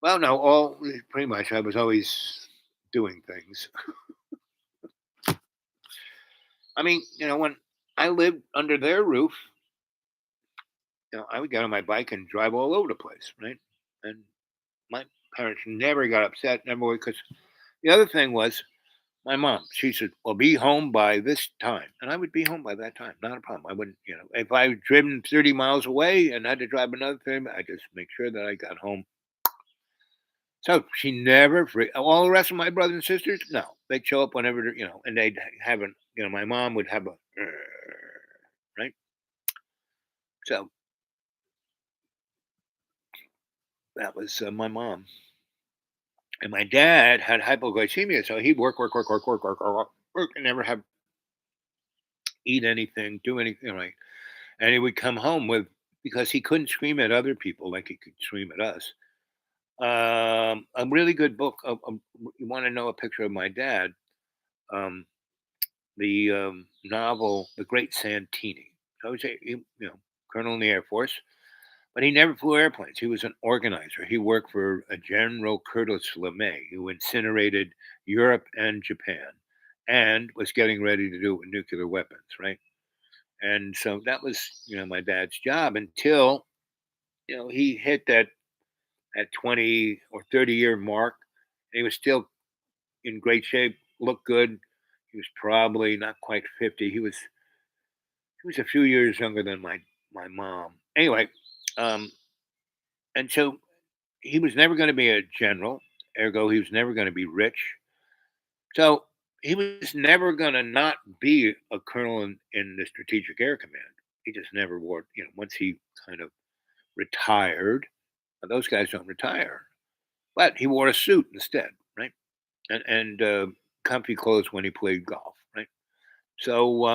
Well, no, all pretty much. I was always doing things. I mean, when I lived under their roof, I would get on my bike and drive all over the place, right? And my parents never got upset, never because the other thing was my mom. She said, "Well, be home by this time," and I would be home by that time. Not a problem. I wouldn't, if I driven 30 miles away and had to drive another 30, I just make sure that I got home. So she never all the rest of my brothers and sisters, no, they'd show up whenever, and they'd have a, my mom would have a, right. So that was my mom. And my dad had hypoglycemia, so he'd work, and never have eat anything, do anything, right? And he would come home with because he couldn't scream at other people like he could scream at us. A really good book. You want to know a picture of my dad? The novel "The Great Santini." So I was colonel in the Air Force, but he never flew airplanes. He was an organizer. He worked for a General Curtis LeMay, who incinerated Europe and Japan, and was getting ready to do it with nuclear weapons, right? And so that was, my dad's job until, he hit that 20 or 30-year mark. And he was still in great shape, looked good. He was probably not quite 50. He was He was a few years younger than my mom. Anyway, um, and so he was never going to be a general. Ergo, he was never going to be rich. So he was never going to not be a colonel in the Strategic Air Command. He just never wore. Once he kind of retired, those guys don't retire. But he wore a suit instead, right? And comfy clothes when he played golf, right? So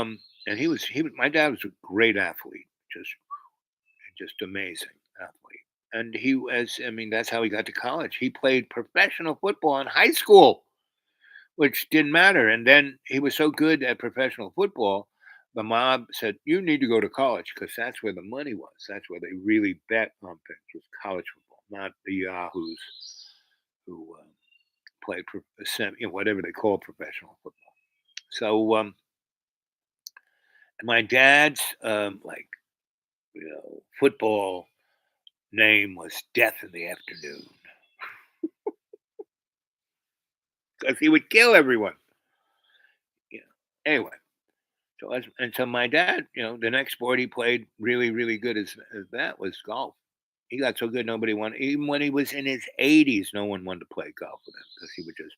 and he was my dad was a great athlete, just amazing athlete. And he was, I mean, that's how he got to college. He played professional football in high school, which didn't matter. And then he was so good at professional football, the mob said, "You need to go to college because that's where the money was. That's where they really bet on things was college football, not the yahoos who played whatever they call professional football." So my dad's football name was Death in the Afternoon because he would kill everyone. You know. Anyway, so my dad, the next sport he played really really good as that was golf. He got so good nobody wanted. Even when he was in his 80s, no one wanted to play golf with him because he would just,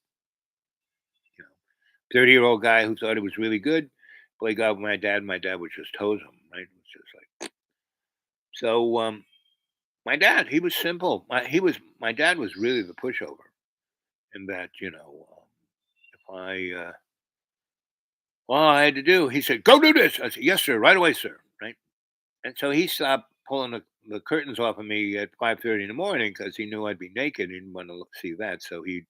you know, 30-year-old guy who thought he was really good play golf with my dad. My dad would just hose him. Right? It was just like so. My dad, he was simple. My dad was really the pushover in that if all I had to do, he said, "Go do this." I said, "Yes, sir, right away, sir." Right, and so he stopped pulling the curtains off of me at 5:30 in the morning because he knew I'd be naked. He didn't want to see that, so you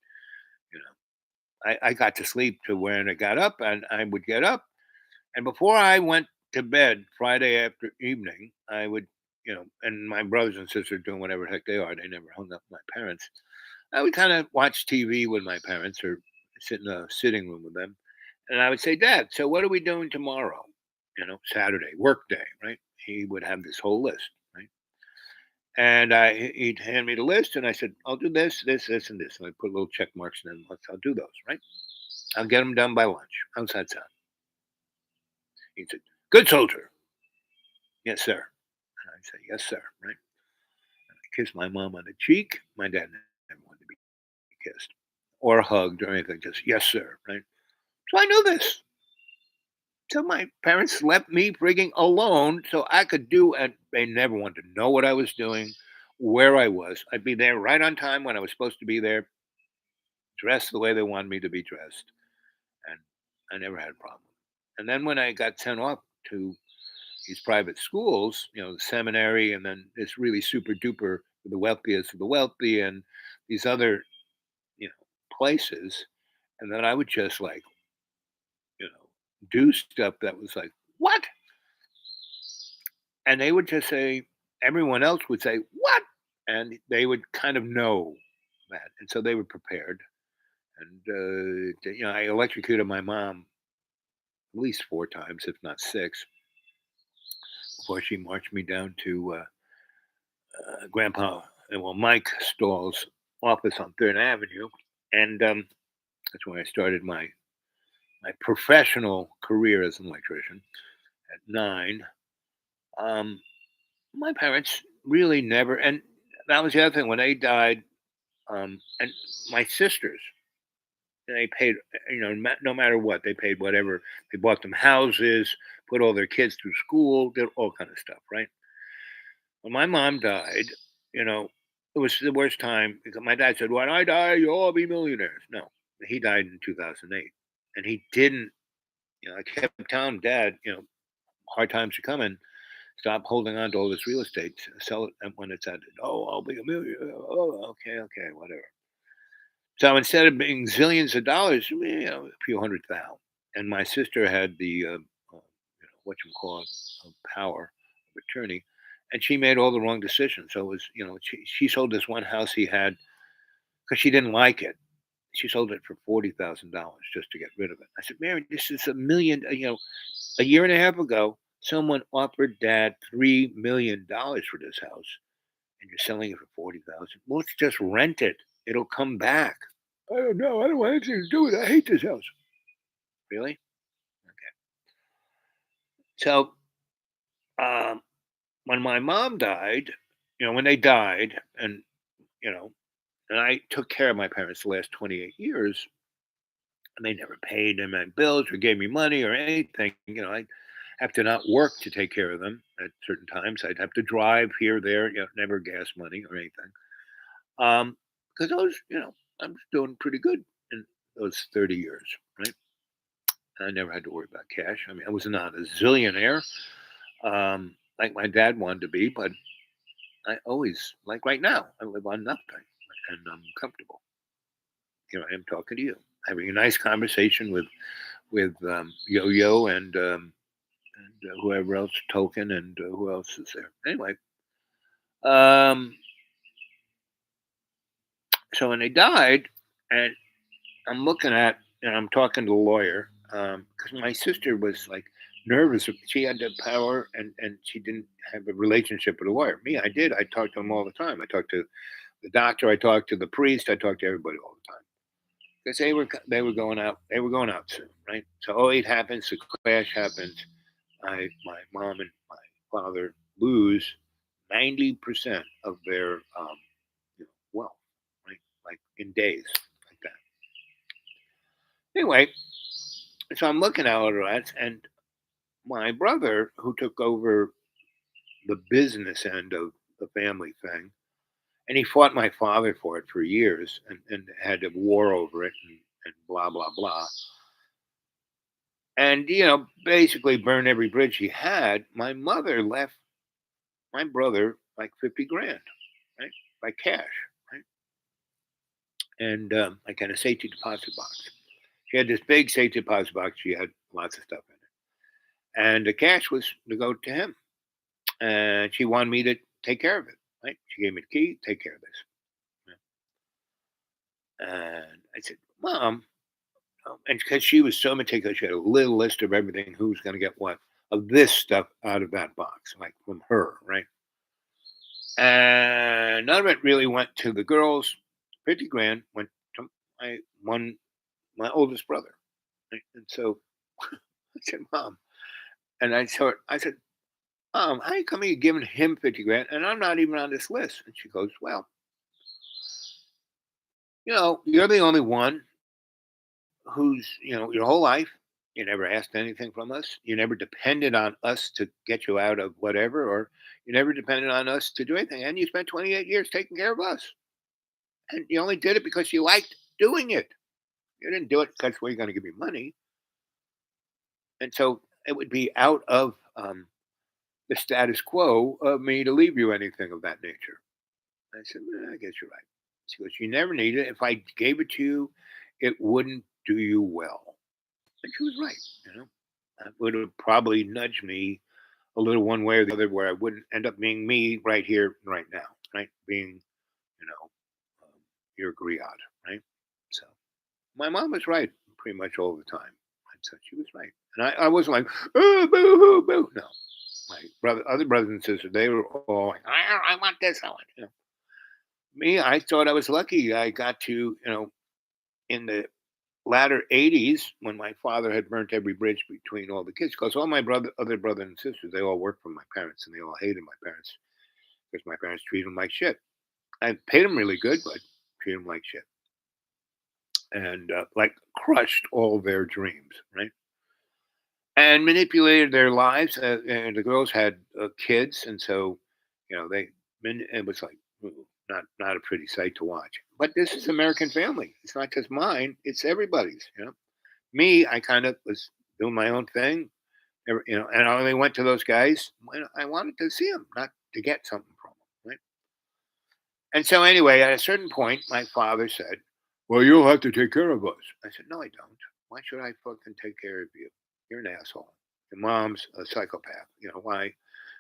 know, I got to sleep to when I got up, and I would get up, and before I went to bed Friday after evening, I would. And my brothers and sisters doing whatever the heck they are. They never hung up with my parents. I would kind of watch TV with my parents or sit in the sitting room with them. And I would say, "Dad, so what are we doing tomorrow? Saturday, work day, right?" He would have this whole list, right? And he'd hand me the list, and I said, "I'll do this, this, this, and this." And I put little check marks, and then I'll do those, right? I'll get them done by lunch. How's that sound? He said, "Good soldier." "Yes, sir." And I'd say, "Yes, sir," right? And I kissed my mom on the cheek. My dad never wanted to be kissed or hugged or anything, just, "Yes, sir," right? So I knew this. So my parents left me frigging alone so I could do, and they never wanted to know what I was doing, where I was. I'd be there right on time when I was supposed to be there, dressed the way they wanted me to be dressed, and I never had a problem. And then when I got sent off to these private schools, the seminary, and then this really super duper, the wealthiest of the wealthy, and these other, places, and then I would just like, do stuff that was like, "What?" And they would just say, everyone else would say, "What?" And they would kind of know that. And so they were prepared. And, I electrocuted my mom at least 4 times, if not six, before she marched me down to Mike Stahl's office on 3rd Avenue. And that's when I started my professional career as an electrician at 9. Um, my parents really never, and that was the other thing when they died. And my sisters, they paid, no matter what, they paid whatever. They bought them houses, put all their kids through school, did all kind of stuff, right? When my mom died, you know, it was the worst time because my dad said, "When I die, you'll all be millionaires." No, he died in 2008, and he didn't. I kept telling Dad, hard times are coming. Stop holding on to all this real estate. Sell it when it's at. "Oh, I'll be a millionaire." "Oh, okay, okay, whatever." So instead of being zillions of dollars, a few hundred thousand. And my sister had the what you call it, power of attorney, and she made all the wrong decisions. So it was, she sold this one house he had because she didn't like it. She sold it for $40,000 just to get rid of it. I said, "Mary, this is a million." A year and a half ago, someone offered Dad $3 million for this house, and you're selling it for 40,000. Well, let's just rent it. It'll come back. "I don't know. I don't want anything to do with it. I hate this house." Really? Okay. So um, when my mom died, when they died, you know, and I took care of my parents the last 28 years, and they never paid them my bills or gave me money or anything. I have to not work to take care of them at certain times. I'd have to drive here, there, never gas money or anything. Because I was doing pretty good in those 30 years, right? I never had to worry about cash. I mean, I was not a zillionaire like my dad wanted to be, but I always, like right now, I live on nothing and I'm comfortable. Here I am talking to you, having a nice conversation with Yo-Yo and whoever else, Token, and who else is there. Anyway, um, so when they died, and I'm looking at, and I'm talking to the lawyer because my sister was like nervous. She had the power, and she didn't have a relationship with a lawyer. Me, I did. I talked to them all the time. I talked to the doctor. I talked to the priest. I talked to everybody all the time because they were going out. They were going out soon, right? So '08 happens. The crash happens. My mom and my father lose 90% of their wealth, right? Like in days, like that. Anyway, so I'm looking at all of that, and my brother, who took over the business end of the family thing, and he fought my father for it for years, and had a war over it, and blah blah blah, and basically burned every bridge he had. My mother left my brother like 50 grand, right, by cash, right, and like in a safety deposit box. She had this big safety deposit box. She had lots of stuff in it, and the cash was to go to him, and she wanted me to take care of it. Right? She gave me the key. Take care of this. And I said, Mom, and because she was so meticulous, she had a little list of everything, who's going to get what of this stuff out of that box, like from her, right? And none of it really went to the girls. 50 grand went to my one, my oldest brother. Right? And so I said, Mom, and I said, how come you giving him 50 grand and I'm not even on this list? And she goes, well, you're the only one who's, your whole life, you never asked anything from us. You never depended on us to get you out of whatever, or you never depended on us to do anything. And you spent 28 years taking care of us. And you only did it because you liked doing it. You didn't do it because we're going to give you money. And so it would be out of the status quo of me to leave you anything of that nature. I said, I guess you're right. She goes, you never need it. If I gave it to you, it wouldn't do you well. And she was right. That would have probably nudged me a little one way or the other, where I wouldn't end up being me right here, right now, right? Being, you know, your griot, right? So my mom was right pretty much all the time. And so she was right. And I wasn't like, oh, boo hoo, boo. No. My other brothers and sisters, they were all like, I want this, I want, Me, I thought I was lucky. I got to, in the latter '80s, when my father had burnt every bridge between all the kids, because all my other brothers and sisters, they all worked for my parents, and they all hated my parents because my parents treated them like shit. I paid them really good, but treated them like shit, and like crushed all their dreams, right? And manipulated their lives. And the girls had kids, and so they. It was like not a pretty sight to watch. But this is American family. It's not just mine; it's everybody's. Me, I kind of was doing my own thing, and I only went to those guys when I wanted to see them, not to get something from them, right? And so, anyway, at a certain point, my father said, "Well, you'll have to take care of us." I said, "No, I don't. Why should I fucking take care of you? You're an asshole. Your mom's a psychopath. Why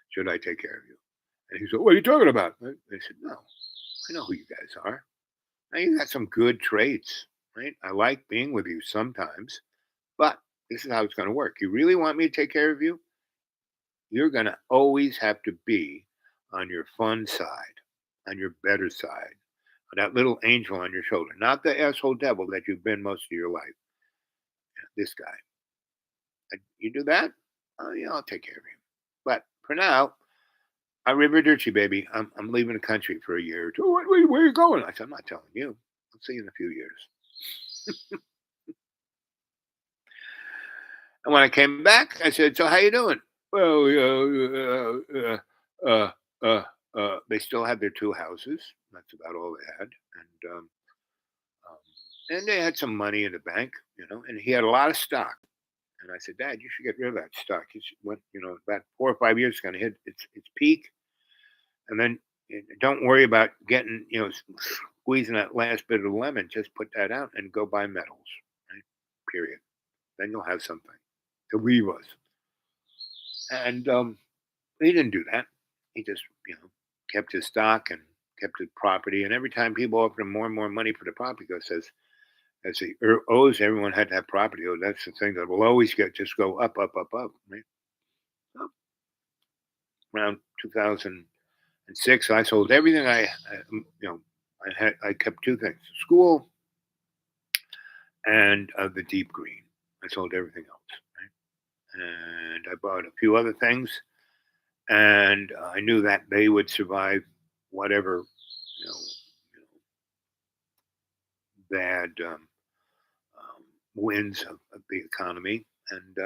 should I take care of you?" And he said, "What are you talking about?" I said, "No, I know who you guys are. Now you got some good traits, right? I like being with you sometimes." But this is how it's going to work. You really want me to take care of you? You're going to always have to be on your fun side, on your better side, on that little angel on your shoulder, not the asshole devil that you've been most of your life. This guy. You do that? Oh, yeah, I'll take care of you. But for now, arrivederci, baby. I'm leaving the country for a year or two. Where are you going? I said, I'm not telling you. I'll see you in a few years. And when I came back, I said, so how you doing? Well, they still had their two houses. That's about all they had. Um, and they had some money in the bank, and he had a lot of stock. And I said, Dad, you should get rid of that stock. About 4 or 5 years, it's going to hit its peak. And then don't worry about getting, squeezing that last bit of the lemon. Just put that out and go buy metals, right? Period. Then you'll have something to leave us. And he didn't do that. He just, kept his stock and kept his property. And every time people offered him more and more money for the property, he says, as he owes, everyone had to have property. Oh, that's the thing that will always just go up, up, up, up. Right? So, around 2006, I sold everything I kept two things: school and the deep green. I sold everything else, right? And I bought a few other things, and I knew that they would survive whatever you know, bad winds of the economy, and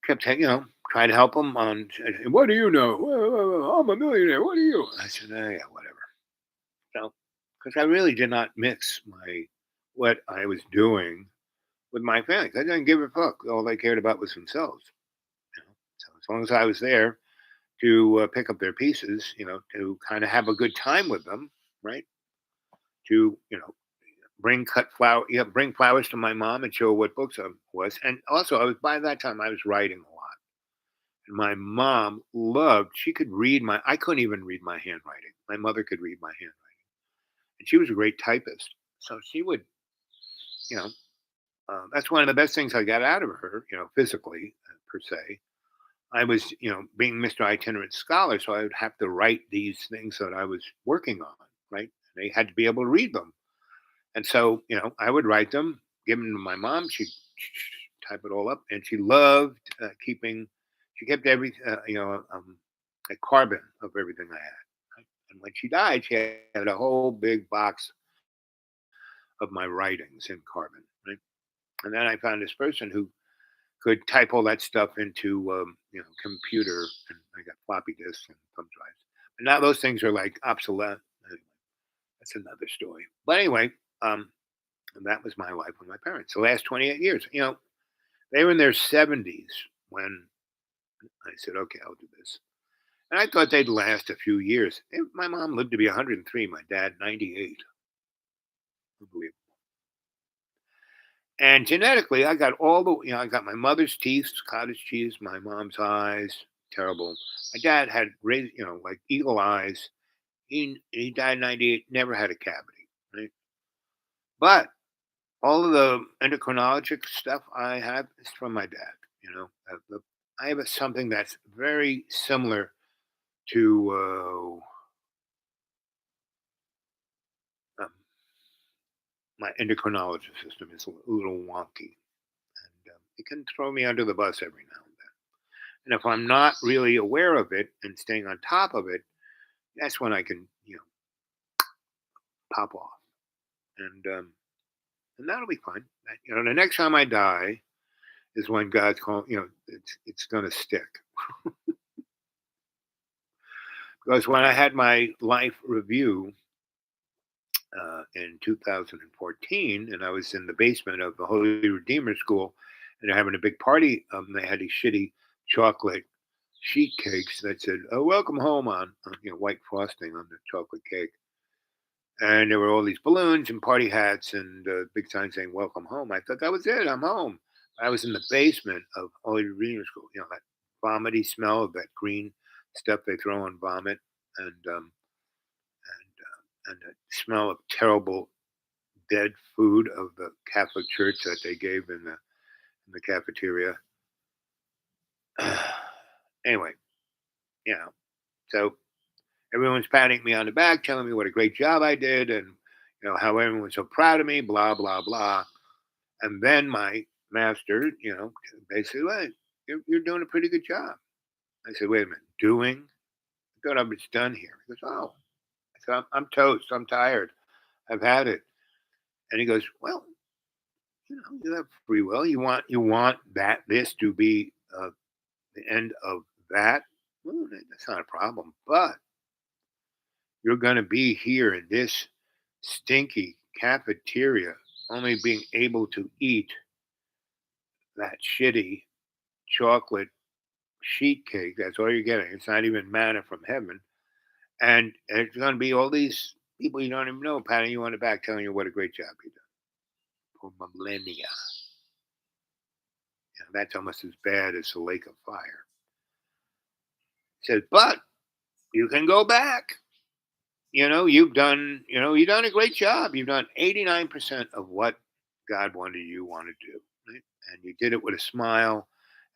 kept trying to help them on. What do you know? Well, I'm a millionaire. What do you? I said, yeah, whatever. So, because I really did not mix what I was doing with my family. I didn't give a fuck. All they cared about was themselves. So as long as I was there to pick up their pieces, to kind of have a good time with them, right? To bring flowers to my mom and show her what books I was. And also, by that time I was writing a lot. And my mom she could read I couldn't even read my handwriting. My mother could read my handwriting, and she was a great typist. So she would, that's one of the best things I got out of her, physically per se. I was, being Mr. Itinerant Scholar, so I would have to write these things that I was working on, right? They had to be able to read them. And so, I would write them, give them to my mom. She'd type it all up, and she loved she kept a carbon of everything I had. Right? And when she died, she had a whole big box of my writings in carbon, right? And then I found this person who could type all that stuff into computer, and I got floppy disks and thumb drives. But now those things are like obsolete. Anyway, that's another story. But anyway, and that was my life with my parents. The last 28 years, they were in their 70s when I said, okay, I'll do this. And I thought they'd last a few years. My mom lived to be 103, my dad 98. Unbelievable. And genetically, I got I got my mother's teeth, cottage cheese, my mom's eyes, terrible. My dad had raised, like eagle eyes. He died 98, never had a cavity, right? But all of the endocrinologic stuff I have is from my dad. I have something that's very similar to my endocrinology system. Is a little wonky, and it can throw me under the bus every now and then. And if I'm not really aware of it and staying on top of it, that's when I can, pop off, and that'll be fine. The next time I die is when God's calling. It's going to stick. Because when I had my life review in 2014, and I was in the basement of the Holy Redeemer School, and they're having a big party. They had these shitty chocolate sheet cakes that said "Welcome home" on white frosting on the chocolate cake, and there were all these balloons and party hats and big signs saying "Welcome home." I thought that was it. I'm home. I was in the basement of Holy Redeemer School. That vomity smell of that green stuff they throw on vomit, and the smell of terrible dead food of the Catholic Church that they gave in the cafeteria. Anyway, so everyone's patting me on the back, telling me what a great job I did, and how everyone was so proud of me, blah blah blah. And then my master, basically, you're doing a pretty good job. I said, wait a minute, doing? I thought I was done here. He goes, oh. I said, I'm toast. I'm tired. I've had it. And he goes, well, you have free will. You want that this to be the end of that. Well, that's not a problem. But you're going to be here in this stinky cafeteria, only being able to eat that shitty chocolate sheet cake. That's all you're getting. It's not even manna from heaven. And it's going to be all these people you don't even know patting you on the back, telling you what a great job you've done for millennia. That's almost as bad as the lake of fire. He says, but you can go back. You've done a great job. You've done 89% of what God wanted you want to do. Right? And you did it with a smile.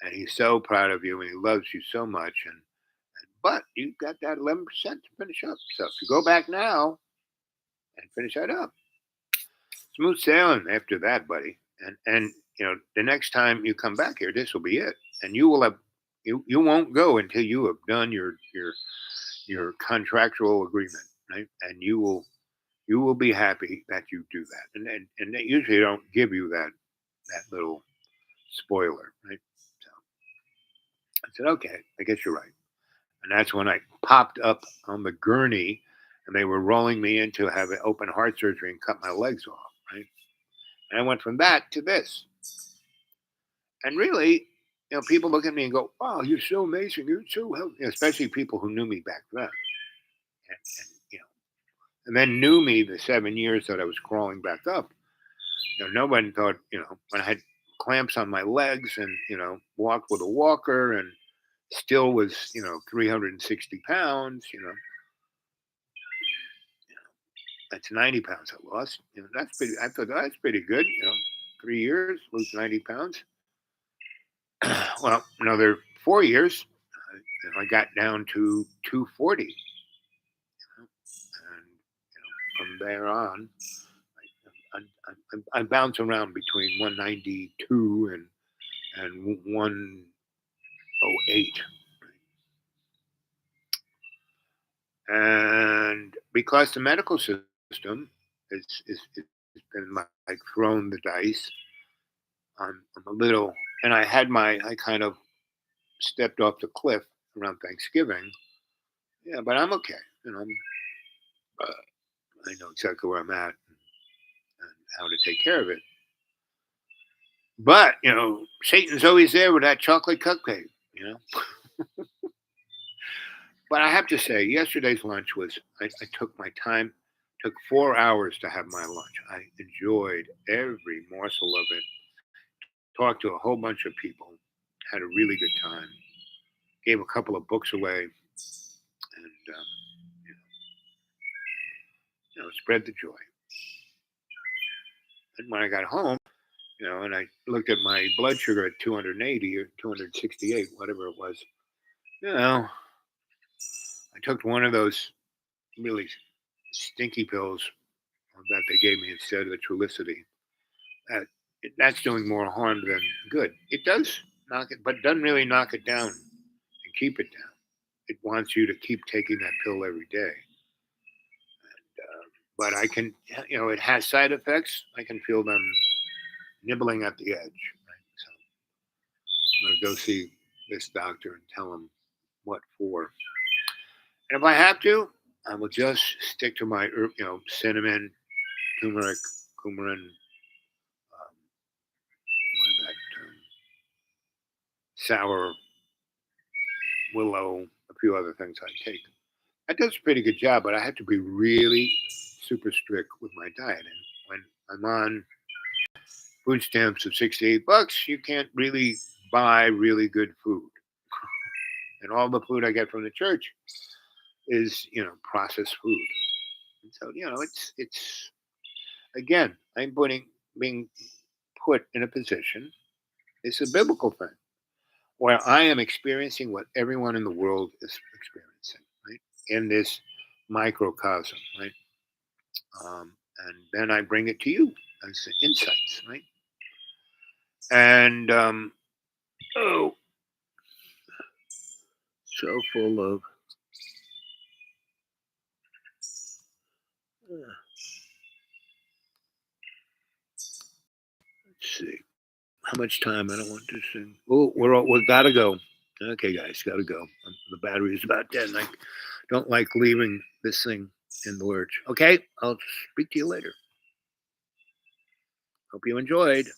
And he's so proud of you and he loves you so much. But you've got that 11% to finish up. So if you go back now and finish that up, smooth sailing after that, buddy. And the next time you come back here, this will be it. And you will have you won't go until you have done your contractual agreement, right? And you will be happy that you do that. And they usually don't give you that little spoiler, right? So I said, okay, I guess you're right. And that's when I popped up on the gurney and they were rolling me in to have an open heart surgery and cut my legs off, right? And I went from that to this. And really, people look at me and go, wow, you're so amazing. You're so healthy, especially people who knew me back then. And then knew me the 7 years that I was crawling back up. No one thought, when I had clamps on my legs and, walked with a walker and still was, 360 pounds, that's 90 pounds I lost. That's pretty, I thought that's pretty good. 3 years, lose 90 pounds. Well, another 4 years, I got down to 240. And from there on, I bounce around between 192 and 108. And because the medical system has been like thrown the dice, I'm a little, and I kind of stepped off the cliff around Thanksgiving. Yeah, but I'm okay. I know exactly where I'm at and how to take care of it. But Satan's always there with that chocolate cupcake. But I have to say, yesterday's lunch was, I took my time, took 4 hours to have my lunch. I enjoyed every morsel of it, talked to a whole bunch of people, had a really good time, gave a couple of books away, and, spread the joy. And when I got home, and I looked at my blood sugar at 280 or 268, whatever it was, I took one of those really stinky pills that they gave me instead of the Trulicity. That's doing more harm than good. It does knock it, but doesn't really knock it down and keep it down. It wants you to keep taking that pill every day. But I can, it has side effects. I can feel them nibbling at the edge. Right? So I'm going to go see this doctor and tell him what for. And if I have to, I will just stick to my, cinnamon, turmeric, coumarin, what is that, sour, willow, a few other things I take. That does a pretty good job, but I have to be really super strict with my diet. And when I'm on food stamps of $68, you can't really buy really good food. And all the food I get from the church is, processed food. And so, it's again, I'm being put in a position. It's a biblical thing where I am experiencing what everyone in the world is experiencing, right? In this microcosm, right? And then I bring it to you as insights, right? And So full of. Let's see. How much time? I don't want this thing. Oh, we gotta go. Okay, guys, gotta go. The battery is about dead. And I don't like leaving this thing in the lurch. Okay, I'll speak to you later. Hope you enjoyed.